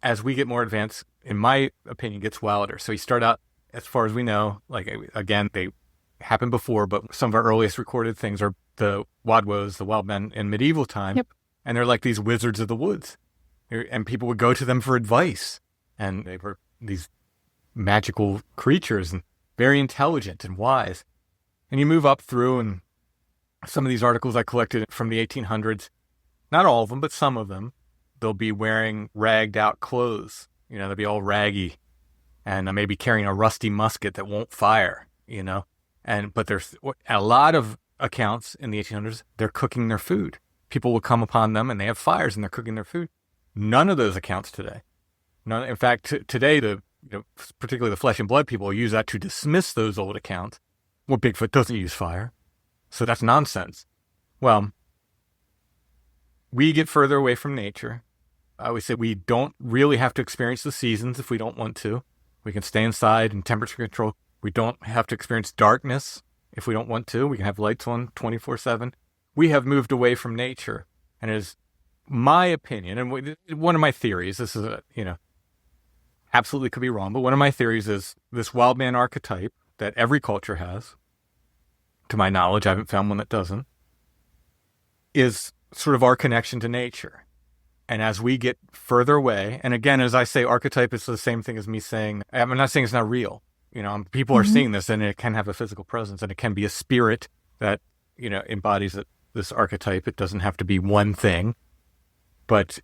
as we get more advanced, in my opinion, gets wilder. So he start out, as far as we know, like, again, they happened before, but some of our earliest recorded things are the Wadwos, the wild men in medieval time. Yep. And they're like these wizards of the woods. And people would go to them for advice. And they were these magical creatures and very intelligent and wise. And you move up through, and some of these articles I collected from the 1800s, not all of them, but some of them, they'll be wearing ragged out clothes. They'll be all raggy and maybe carrying a rusty musket that won't fire, but there's a lot of accounts in the 1800s, they're cooking their food. People will come upon them and they have fires and they're cooking their food. None of those accounts today. None. In fact, today, particularly the flesh and blood people use that to dismiss those old accounts. Well, Bigfoot doesn't use fire. So that's nonsense. Well, we get further away from nature. I always say we don't really have to experience the seasons if we don't want to. We can stay inside and temperature control. We don't have to experience darkness if we don't want to. We can have lights on 24/7. We have moved away from nature. And it is my opinion, and one of my theories, this is, absolutely could be wrong, but one of my theories is this wild man archetype that every culture has, to my knowledge, I haven't found one that doesn't, is sort of our connection to nature. And as we get further away, and again, as I say, archetype is the same thing as me saying, I'm not saying it's not real. People are seeing this, and it can have a physical presence, and it can be a spirit that, embodies this archetype. It doesn't have to be one thing. But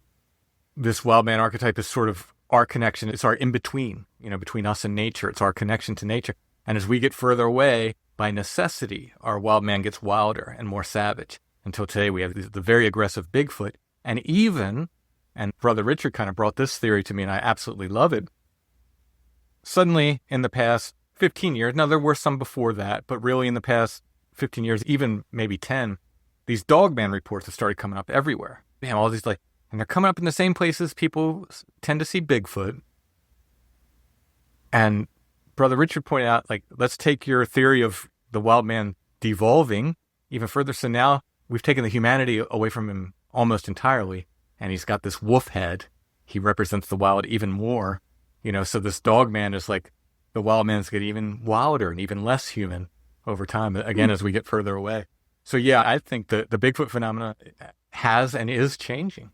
this wild man archetype is sort of our connection. It's our in-between, between us and nature. It's our connection to nature. And as we get further away, by necessity, our wild man gets wilder and more savage. Until today, we have the very aggressive Bigfoot. And Brother Richard kind of brought this theory to me, and I absolutely love it. Suddenly, in the past 15 years, now there were some before that, but really in the past 15 years, even maybe 10, these dogman reports have started coming up everywhere. All these and they're coming up in the same places people tend to see Bigfoot. And Brother Richard pointed out, let's take your theory of the wild man devolving even further. So now we've taken the humanity away from him almost entirely, and he's got this wolf head. He represents the wild even more, so this dog man is like the wild man's get even wilder and even less human over time, again, as we get further away. So yeah, I think the Bigfoot phenomena has and is changing.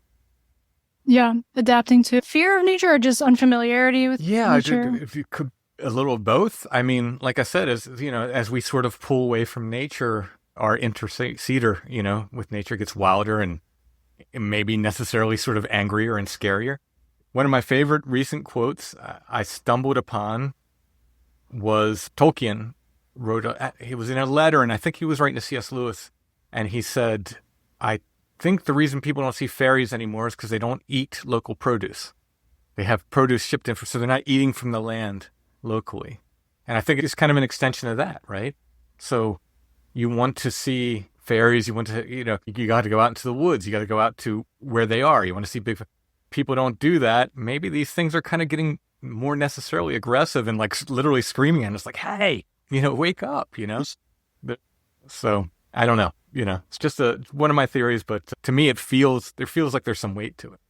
Yeah, adapting to fear of nature or just unfamiliarity with nature. If you could, a little of both. I mean, like I said, as we sort of pull away from nature, our interceder, with nature gets wilder and maybe necessarily sort of angrier and scarier. One of my favorite recent quotes I stumbled upon was Tolkien he was in a letter, and I think he was writing to C.S. Lewis, and he said, I think the reason people don't see fairies anymore is because they don't eat local produce. They have produce shipped in, so they're not eating from the land locally. And I think it's kind of an extension of that, right? So you want to see fairies, you want to, you got to go out into the woods, you got to go out to where they are, you want to see big. People don't do that. Maybe these things are kind of getting more necessarily aggressive and literally screaming at us, hey, wake up, But, so I don't know, it's just one of my theories, but to me, it feels like there's some weight to it.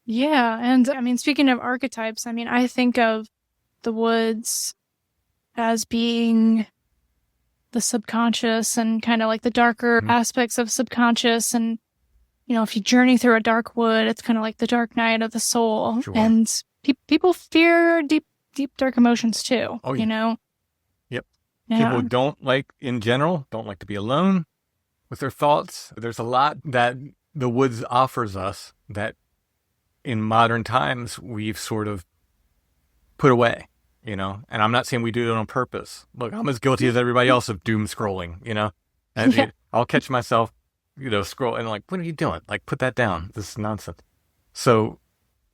Yeah. And I mean, speaking of archetypes, I think of the woods as being the subconscious and kind of the darker aspects of subconscious. And, if you journey through a dark wood, it's kind of like the dark night of the soul. Sure. And people fear deep, dark emotions too, Oh, yeah. Yep. Yeah. People in general, don't like to be alone with their thoughts. There's a lot that the woods offers us that in modern times we've sort of put away, and I'm not saying we do it on purpose. Look, I'm as guilty as everybody else of doom scrolling, and Yeah. I'll catch myself, scroll and what are you doing? Put that down. This is nonsense. So,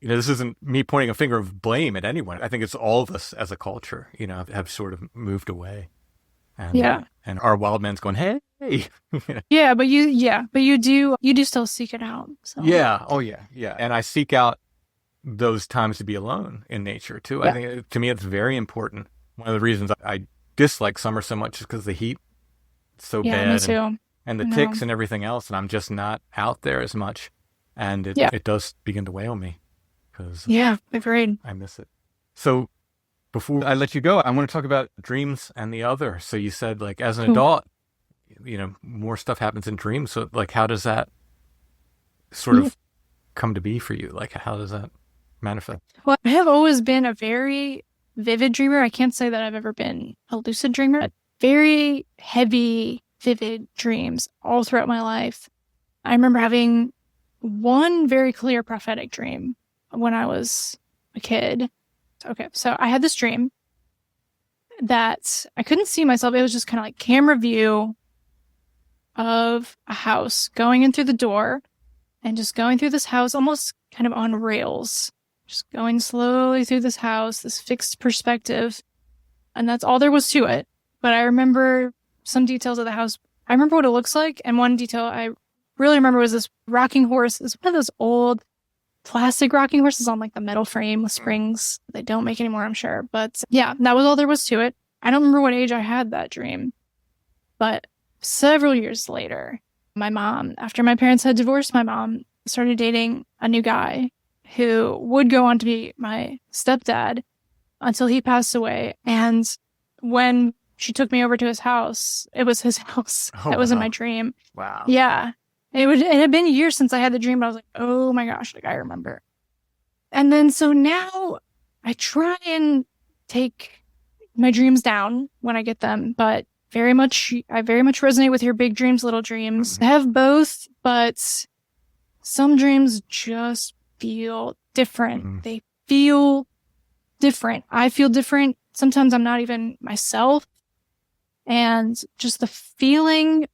this isn't me pointing a finger of blame at anyone. I think it's all of us as a culture, have sort of moved away. And, and our wild man's going, hey. Yeah, but you do still seek it out. So. Yeah. Oh yeah. Yeah. And I seek out those times to be alone in nature too. Yeah. I think to me, it's very important. One of the reasons I dislike summer so much is because the heat is so bad. Me too. And the ticks and everything else. And I'm just not out there as much. And it does begin to weigh on me because agreed. I miss it. So before I let you go, I want to talk about dreams and the other. So you said as an adult, more stuff happens in dreams. So how does that sort of come to be for you? How does that manifest? Well, I have always been a very vivid dreamer. I can't say that I've ever been a lucid dreamer. Very heavy, vivid dreams all throughout my life. I remember having one very clear prophetic dream when I was a kid. Okay, so I had this dream that I couldn't see myself. It was just kind of camera view of a house, going in through the door and just going through this house almost kind of on rails, just going slowly through this house, this fixed perspective. And that's all there was to it. But I remember some details of the house I remember what it looks like. And one detail I really remember was this rocking horse. It's one of those old plastic rocking horses on like the metal frame with springs. They don't make anymore, I'm sure. But yeah, that was all there was to it. I don't remember what age I had that dream. But several years later, my mom, after my parents had divorced, my mom started dating a new guy who would go on to be my stepdad until he passed away. And when she took me over to his house, it was his house. Oh, that was in wow. my dream. Wow. Yeah. It had been years since I had the dream, but I was like, oh my gosh, like I remember. And then so now I try and take my dreams down when I get them, but I very much resonate with your big dreams, little dreams. I have both, but some dreams just feel different. They feel different. I feel different. Sometimes I'm not even myself. And just the feeling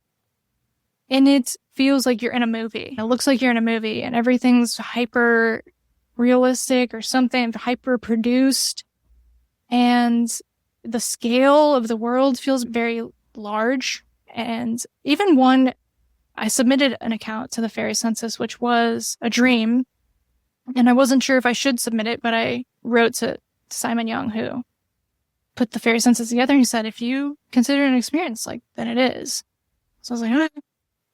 in it feels like you're in a movie. It looks like you're in a movie and everything's hyper realistic or something, hyper produced. And the scale of the world feels very large. And even I submitted an account to the fairy census, which was a dream. And I wasn't sure if I should submit it, but I wrote to Simon Young, who put the fairy census together, and he said, if you consider it an experience, like, then it is. So I was like, ah.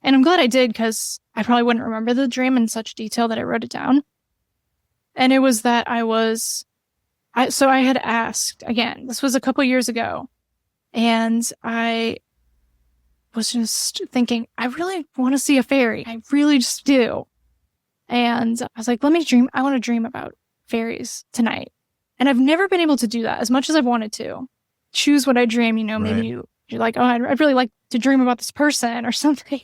And I'm glad I did, because I probably wouldn't remember the dream in such detail that I wrote it down. And it was that so I had asked, again, this was a couple years ago, and I was just thinking, I really want to see a fairy. I really just do. And I was like, let me dream. I want to dream about fairies tonight. And I've never been able to do that as much as I've wanted to. Choose what I dream, maybe Right. you're like, oh, I'd really like to dream about this person or something.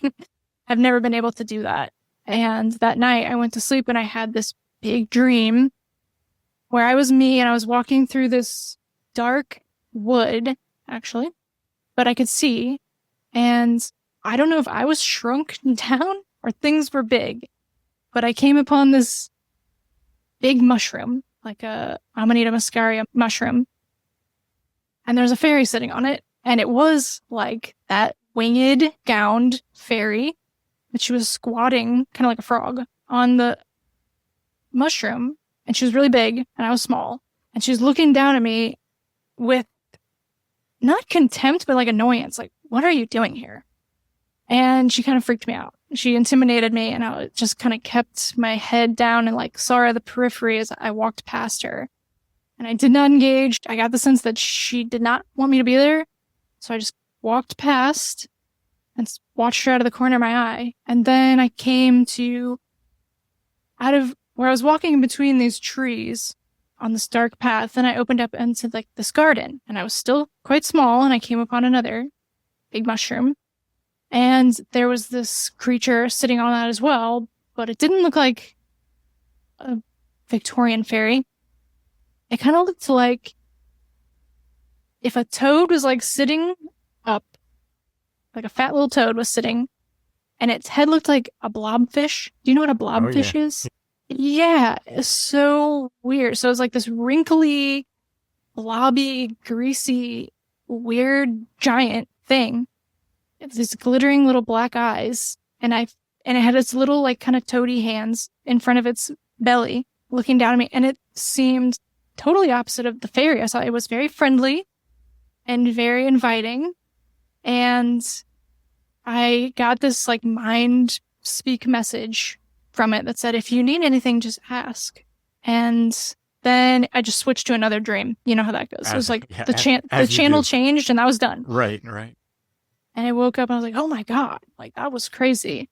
I've never been able to do that. And that night I went to sleep and I had this big dream where I was me and I was walking through this dark wood, actually, but I could see. And I don't know if I was shrunk down or things were big, but I came upon this big mushroom, like a Amanita muscaria mushroom. And there's a fairy sitting on it. And it was like that winged, gowned fairy. And she was squatting, kind of like a frog, on the mushroom. And she was really big, and I was small. And she was looking down at me with not contempt, but like annoyance. Like, what are you doing here? And she kind of freaked me out. She intimidated me, and I just kind of kept my head down and like saw her at the periphery as I walked past her. And I did not engage. I got the sense that she did not want me to be there. So I just walked past and watched her out of the corner of my eye. And then I came to out of where I was walking in between these trees on this dark path. Then I opened up into like this garden, and I was still quite small, and I came upon another big mushroom. And there was this creature sitting on that as well, but it didn't look like a Victorian fairy. It kind of looked like if a toad was like sitting up, like a fat little toad was sitting, and its head looked like a blobfish. Do you know what a blobfish is? Yeah, it's so weird. So it was like this wrinkly, blobby, greasy, weird giant thing. It's these glittering little black eyes, and it had its little like kind of toady hands in front of its belly, looking down at me, and it seemed totally opposite of the fairy. I saw it was very friendly and very inviting, and I got this like mind speak message from it that said, if you need anything, just ask. And then I just switched to another dream. You know how that goes. It was like the channel changed, and that was done. Right. And I woke up and I was like, oh my God, like that was crazy.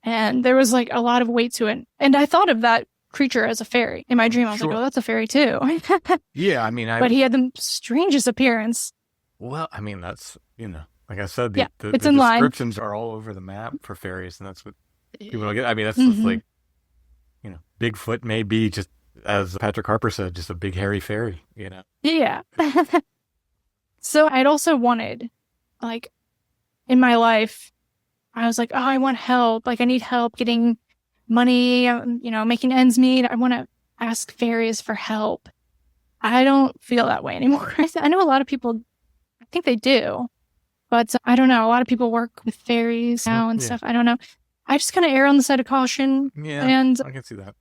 And there was like a lot of weight to it. And I thought of that creature as a fairy. In my dream, I was like, oh, that's a fairy too. Yeah, I mean, but he had the strangest appearance. Well, I mean, that's, like I said, the it's in line. Descriptions are all over the map for fairies, and that's what people don't get. I mean, that's just like, Bigfoot may be just, as Patrick Harper said, just a big hairy fairy, Yeah. So I'd also wanted, like, in my life, I was like, oh, I want help. Like, I need help getting money, making ends meet. I want to ask fairies for help. I don't feel that way anymore. I know a lot of people, I think they do. But I don't know. A lot of people work with fairies now and stuff. I don't know. I just kind of err on the side of caution. Yeah, and I can see that.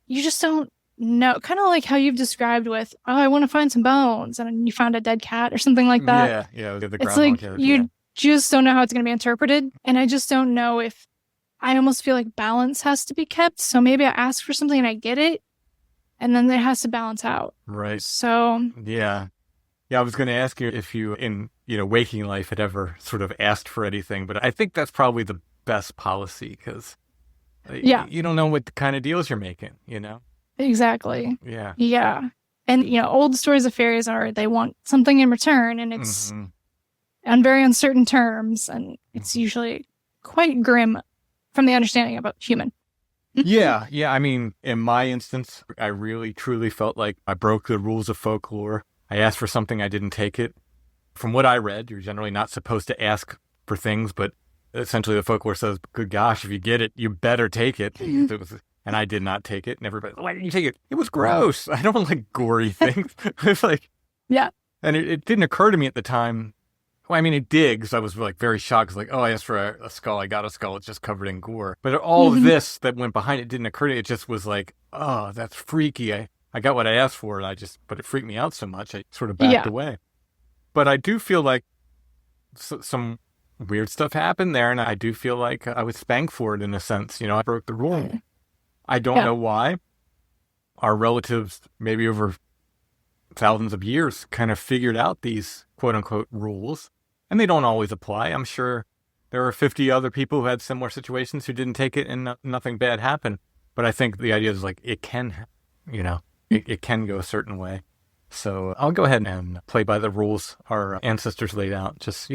you just don't know. Kind of like how you've described with, oh, I want to find some bones, and then you found a dead cat or something like that. Yeah. The It's like you just don't know how it's going to be interpreted. And I just don't know if I almost feel like balance has to be kept. So maybe I ask for something and I get it, and then it has to balance out. Right. So Yeah. Yeah, I was going to ask you if you, in waking life, had ever sort of asked for anything, but I think that's probably the best policy because you don't know what kind of deals you're making, exactly. Yeah. Yeah. And, old stories of fairies are they want something in return, and it's on very uncertain terms, and it's usually quite grim from the understanding of a human. Yeah. I mean, in my instance, I really, truly felt like I broke the rules of folklore. I asked for something, I didn't take it. From what I read, you're generally not supposed to ask for things, but essentially the folklore says, good gosh, if you get it, you better take it. And I did not take it. And everybody, why didn't you take it? It was gross. I don't like gory things. It's like, yeah. And it didn't occur to me at the time. Well, I mean, it did, because I was like very shocked. It's like, oh, I asked for a skull. I got a skull. It's just covered in gore. But all of this that went behind it didn't occur to me. It just was like, oh, that's freaky. I got what I asked for, but it freaked me out so much. I sort of backed away. But I do feel like some weird stuff happened there. And I do feel like I was spanked for it in a sense. I broke the rule. I don't know why. Our relatives, maybe over thousands of years, kind of figured out these quote unquote rules. And they don't always apply. I'm sure there are 50 other people who had similar situations who didn't take it and nothing bad happened. But I think the idea is like it can, it can go a certain way. So I'll go ahead and play by the rules our ancestors laid out. Just,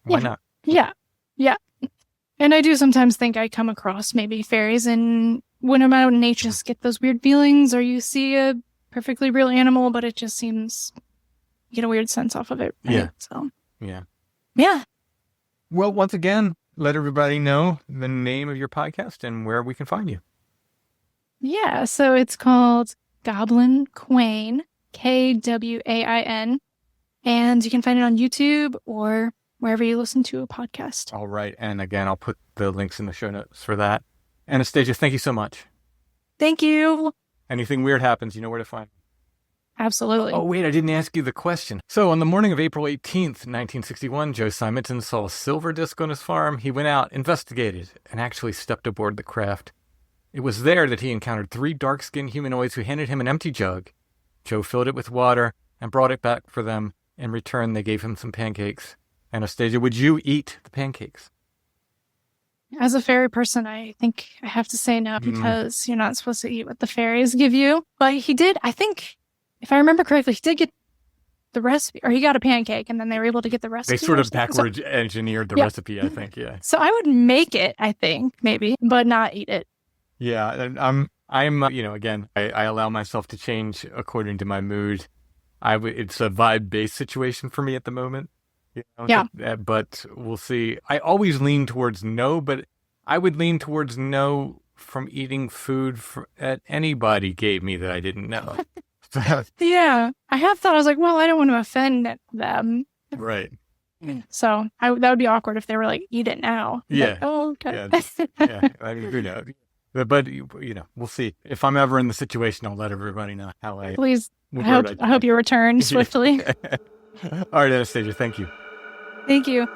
why not? Yeah. And I do sometimes think I come across maybe fairies, and when I'm out in nature, just get those weird feelings, or you see a perfectly real animal, but it just seems you get a weird sense off of it. Right? Yeah. So. Yeah. Well, once again, let everybody know the name of your podcast and where we can find you. Yeah. So it's called Goblin Quain, Kwain, and you can find it on YouTube or wherever you listen to a podcast. All right. And again, I'll put the links in the show notes for that. Anastasia, thank you so much. Thank you. Anything weird happens, you know where to find me. Absolutely. Oh, wait, I didn't ask you the question. So on the morning of April 18th, 1961, Joe Simonton saw a silver disc on his farm. He went out, investigated, and actually stepped aboard the craft. It was there that he encountered 3 dark-skinned humanoids who handed him an empty jug. Joe filled it with water and brought it back for them. In return, they gave him some pancakes. Anastasia, would you eat the pancakes? As a fairy person, I think I have to say no, because you're not supposed to eat what the fairies give you. But he did, I think, if I remember correctly, he did get the recipe, or he got a pancake, and then they were able to get the recipe. They sort of backward engineered the recipe, I think, yeah. So I would make it, I think, maybe, but not eat it. Yeah, and I'm again, I allow myself to change according to my mood. It's a vibe-based situation for me at the moment. But we'll see. I always lean towards no, but I would lean towards no from eating food that anybody gave me that I didn't know. Yeah, I have thought, I was like, well, I don't want to offend them. Right. So that would be awkward if they were like, eat it now. Yeah. Like, oh, okay. Yeah. I mean, who knows? But we'll see. If I'm ever in the situation, I'll let everybody know how I. Please. I hope you return swiftly. All right, Anastasia. Thank you. Thank you.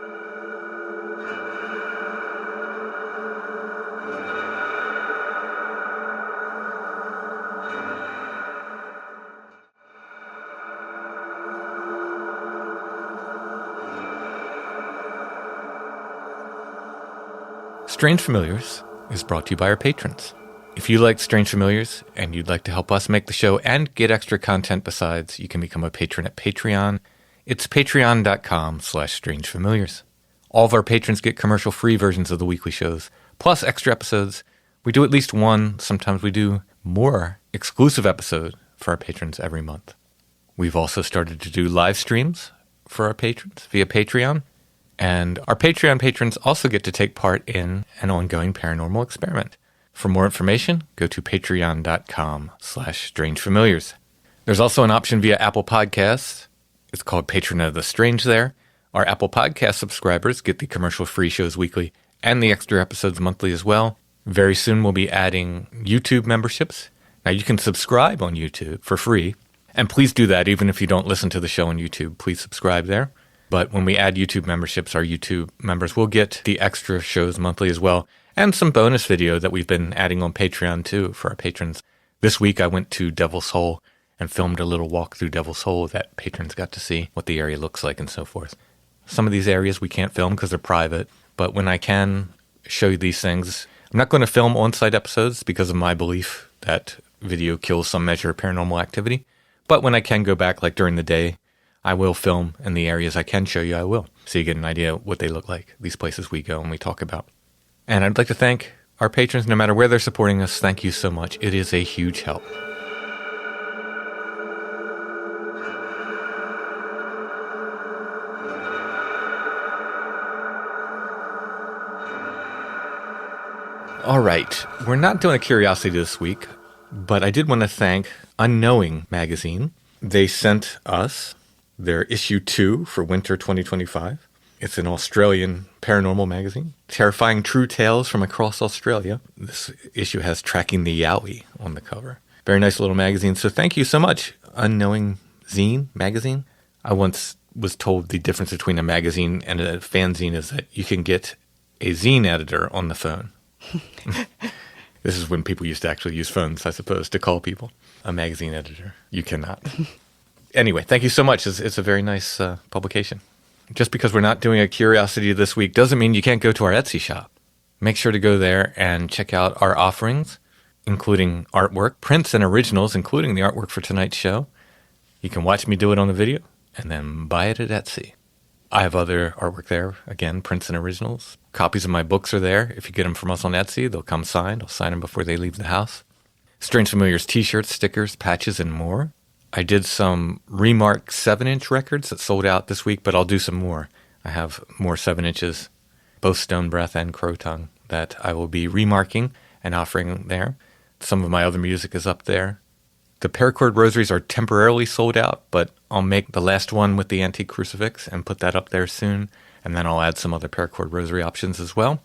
Strange Familiars is brought to you by our patrons. If you like Strange Familiars and you'd like to help us make the show and get extra content besides, you can become a patron at Patreon. It's patreon.com/strangefamiliars. All of our patrons get commercial-free versions of the weekly shows, plus extra episodes. We do at least one, sometimes we do more, exclusive episode for our patrons every month. We've also started to do live streams for our patrons via Patreon. And our Patreon patrons also get to take part in an ongoing paranormal experiment. For more information, go to patreon.com/strangefamiliars. There's also an option via Apple Podcasts. It's called Patron of the Strange there. Our Apple Podcast subscribers get the commercial-free shows weekly and the extra episodes monthly as well. Very soon we'll be adding YouTube memberships. Now you can subscribe on YouTube for free, and please do that even if you don't listen to the show on YouTube. Please subscribe there. But when we add YouTube memberships, our YouTube members will get the extra shows monthly as well, and some bonus video that we've been adding on Patreon too for our patrons. This week I went to Devil's Hole and filmed a little walk through Devil's Hole that patrons got to see what the area looks like and so forth. Some of these areas we can't film because they're private, but when I can show you these things, I'm not going to film on-site episodes because of my belief that video kills some measure of paranormal activity. But when I can go back, like during the day, I will film in the areas I can show you, I will. So you get an idea of what they look like, these places we go and we talk about. And I'd like to thank our patrons, no matter where they're supporting us. Thank you so much. It is a huge help. All right, we're not doing a curiosity this week, but I did want to thank Unknowing Magazine. They sent us their issue 2 for winter 2025. It's an Australian paranormal magazine, terrifying true tales from across Australia. This issue has Tracking the Yowie on the cover. Very nice little magazine, so thank you so much, Unknowing Magazine. I once was told the difference between a magazine and a fanzine is that you can get a zine editor on the phone. This is when people used to actually use phones, I suppose, to call people. A magazine editor. You cannot. Anyway, thank you so much. It's a very nice publication. Just because we're not doing a curiosity this week doesn't mean you can't go to our Etsy shop. Make sure to go there and check out our offerings, including artwork, prints, and originals, including the artwork for tonight's show. You can watch me do it on the video and then buy it at Etsy. I have other artwork there. Again, prints and originals. Copies of my books are there. If you get them from us on Etsy, they'll come signed. I'll sign them before they leave the house. Strange Familiars t-shirts, stickers, patches, and more. I did some Remark 7-inch records that sold out this week, but I'll do some more. I have more 7 inches, both Stone Breath and Crow Tongue, that I will be remarking and offering there. Some of my other music is up there. The paracord rosaries are temporarily sold out, but I'll make the last one with the antique crucifix and put that up there soon, and then I'll add some other paracord rosary options as well.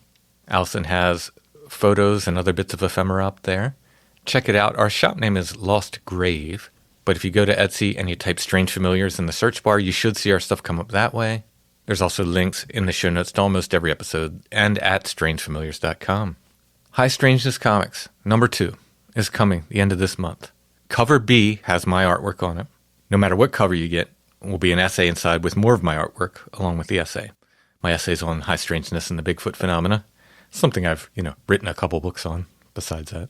Allison has photos and other bits of ephemera up there. Check it out. Our shop name is Lost Grave, but if you go to Etsy and you type Strange Familiars in the search bar, you should see our stuff come up that way. There's also links in the show notes to almost every episode and at strangefamiliars.com. High Strangeness Comics, number 2, is coming the end of this month. Cover B has my artwork on it. No matter what cover you get, will be an essay inside with more of my artwork along with the essay. My essay's on high strangeness and the Bigfoot phenomena. Something I've, written a couple books on besides that.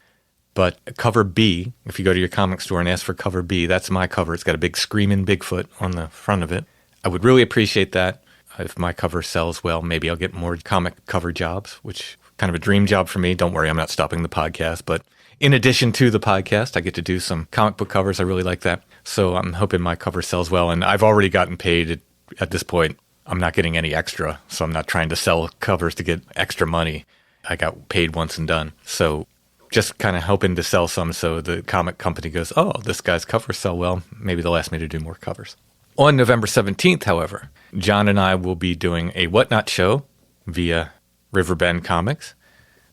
But cover B, if you go to your comic store and ask for cover B, that's my cover. It's got a big screaming Bigfoot on the front of it. I would really appreciate that. If my cover sells well, maybe I'll get more comic cover jobs, which kind of a dream job for me. Don't worry, I'm not stopping the podcast, but in addition to the podcast, I get to do some comic book covers. I really like that. So I'm hoping my cover sells well. And I've already gotten paid at this point. I'm not getting any extra. So I'm not trying to sell covers to get extra money. I got paid once and done. So just kind of hoping to sell some so the comic company goes, oh, this guy's covers sell well. Maybe they'll ask me to do more covers. On November 17th, however, John and I will be doing a Whatnot show via Riverbend Comics.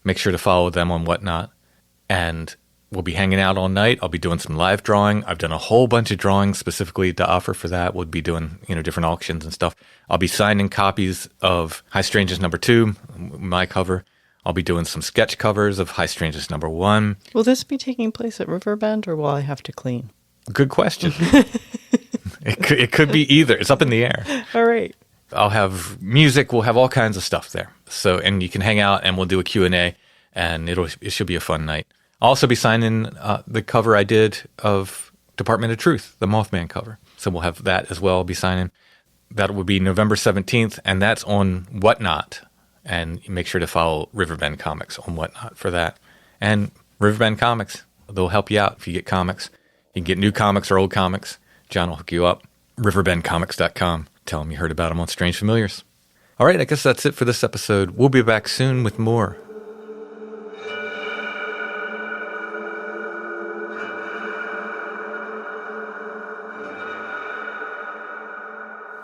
Make sure to follow them on Whatnot. And we'll be hanging out all night. I'll be doing some live drawing. I've done a whole bunch of drawings specifically to offer for that. We'll be doing, different auctions and stuff. I'll be signing copies of High Strangeness number 2, my cover. I'll be doing some sketch covers of High Strangeness number 1. Will this be taking place at Riverbend, or will I have to clean? Good question. It could be either. It's up in the air. All right. I'll have music. We'll have all kinds of stuff there. So, and you can hang out and we'll do a Q&A, and it should be a fun night. I'll also be signing the cover I did of Department of Truth, the Mothman cover. So we'll have that as well. I'll be signing. That will be November 17th, and that's on Whatnot. And make sure to follow Riverbend Comics on Whatnot for that. And Riverbend Comics, they'll help you out if you get comics. You can get new comics or old comics. John will hook you up. riverbendcomics.com. Tell them you heard about them on Strange Familiars. All right, I guess that's it for this episode. We'll be back soon with more.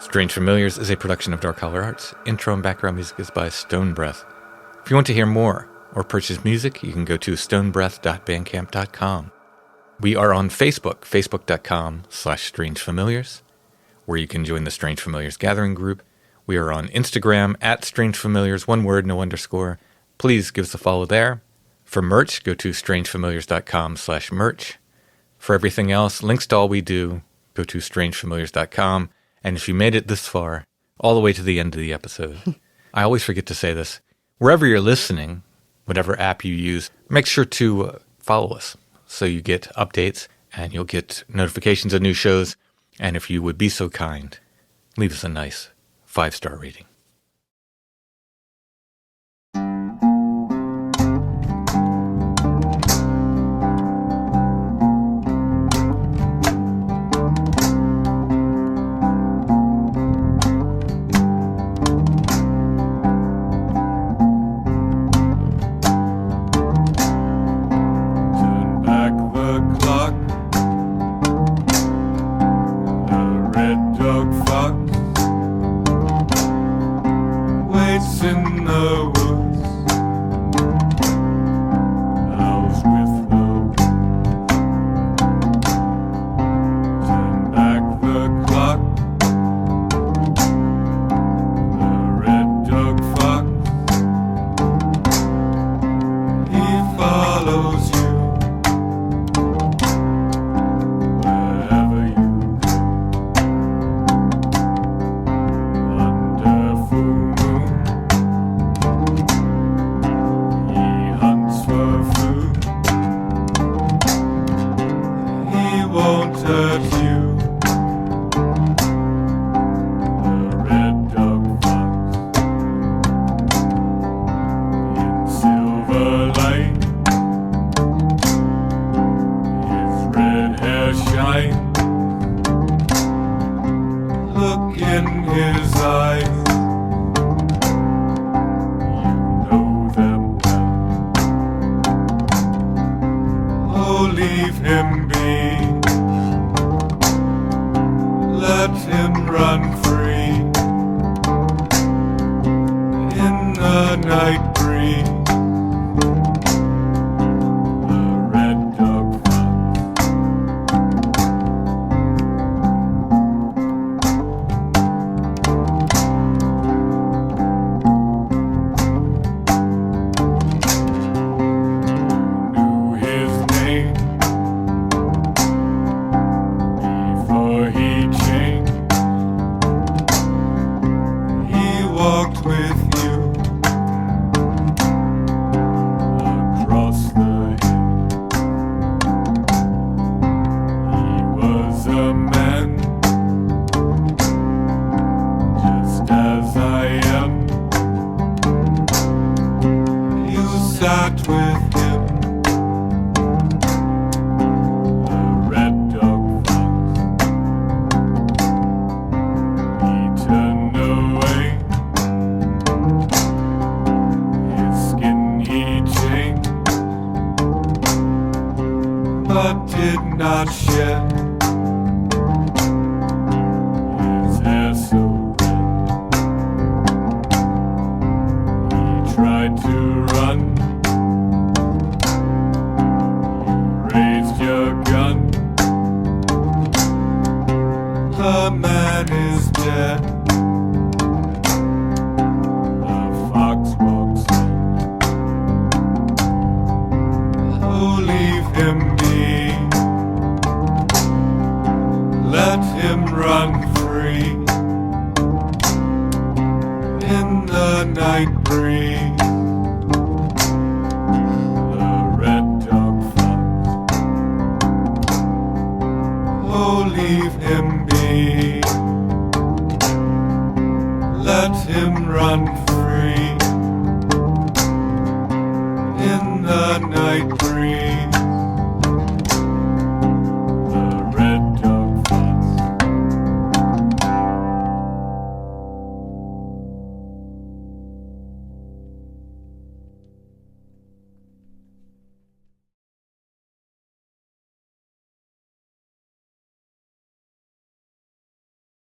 Strange Familiars is a production of Dark Holler Arts. Intro and background music is by Stone Breath. If you want to hear more or purchase music, you can go to stonebreath.bandcamp.com. We are on Facebook, facebook.com/strangefamiliars, where you can join the Strange Familiars Gathering group. We are on Instagram @strangefamiliars, one word, no underscore. Please give us a follow there. For merch, go to strangefamiliars.com/merch. For everything else, links to all we do, go to strangefamiliars.com. And if you made it this far, all the way to the end of the episode, I always forget to say this. Wherever you're listening, whatever app you use, make sure to follow us so you get updates and you'll get notifications of new shows. And if you would be so kind, leave us a nice 5-star rating. The man is dead.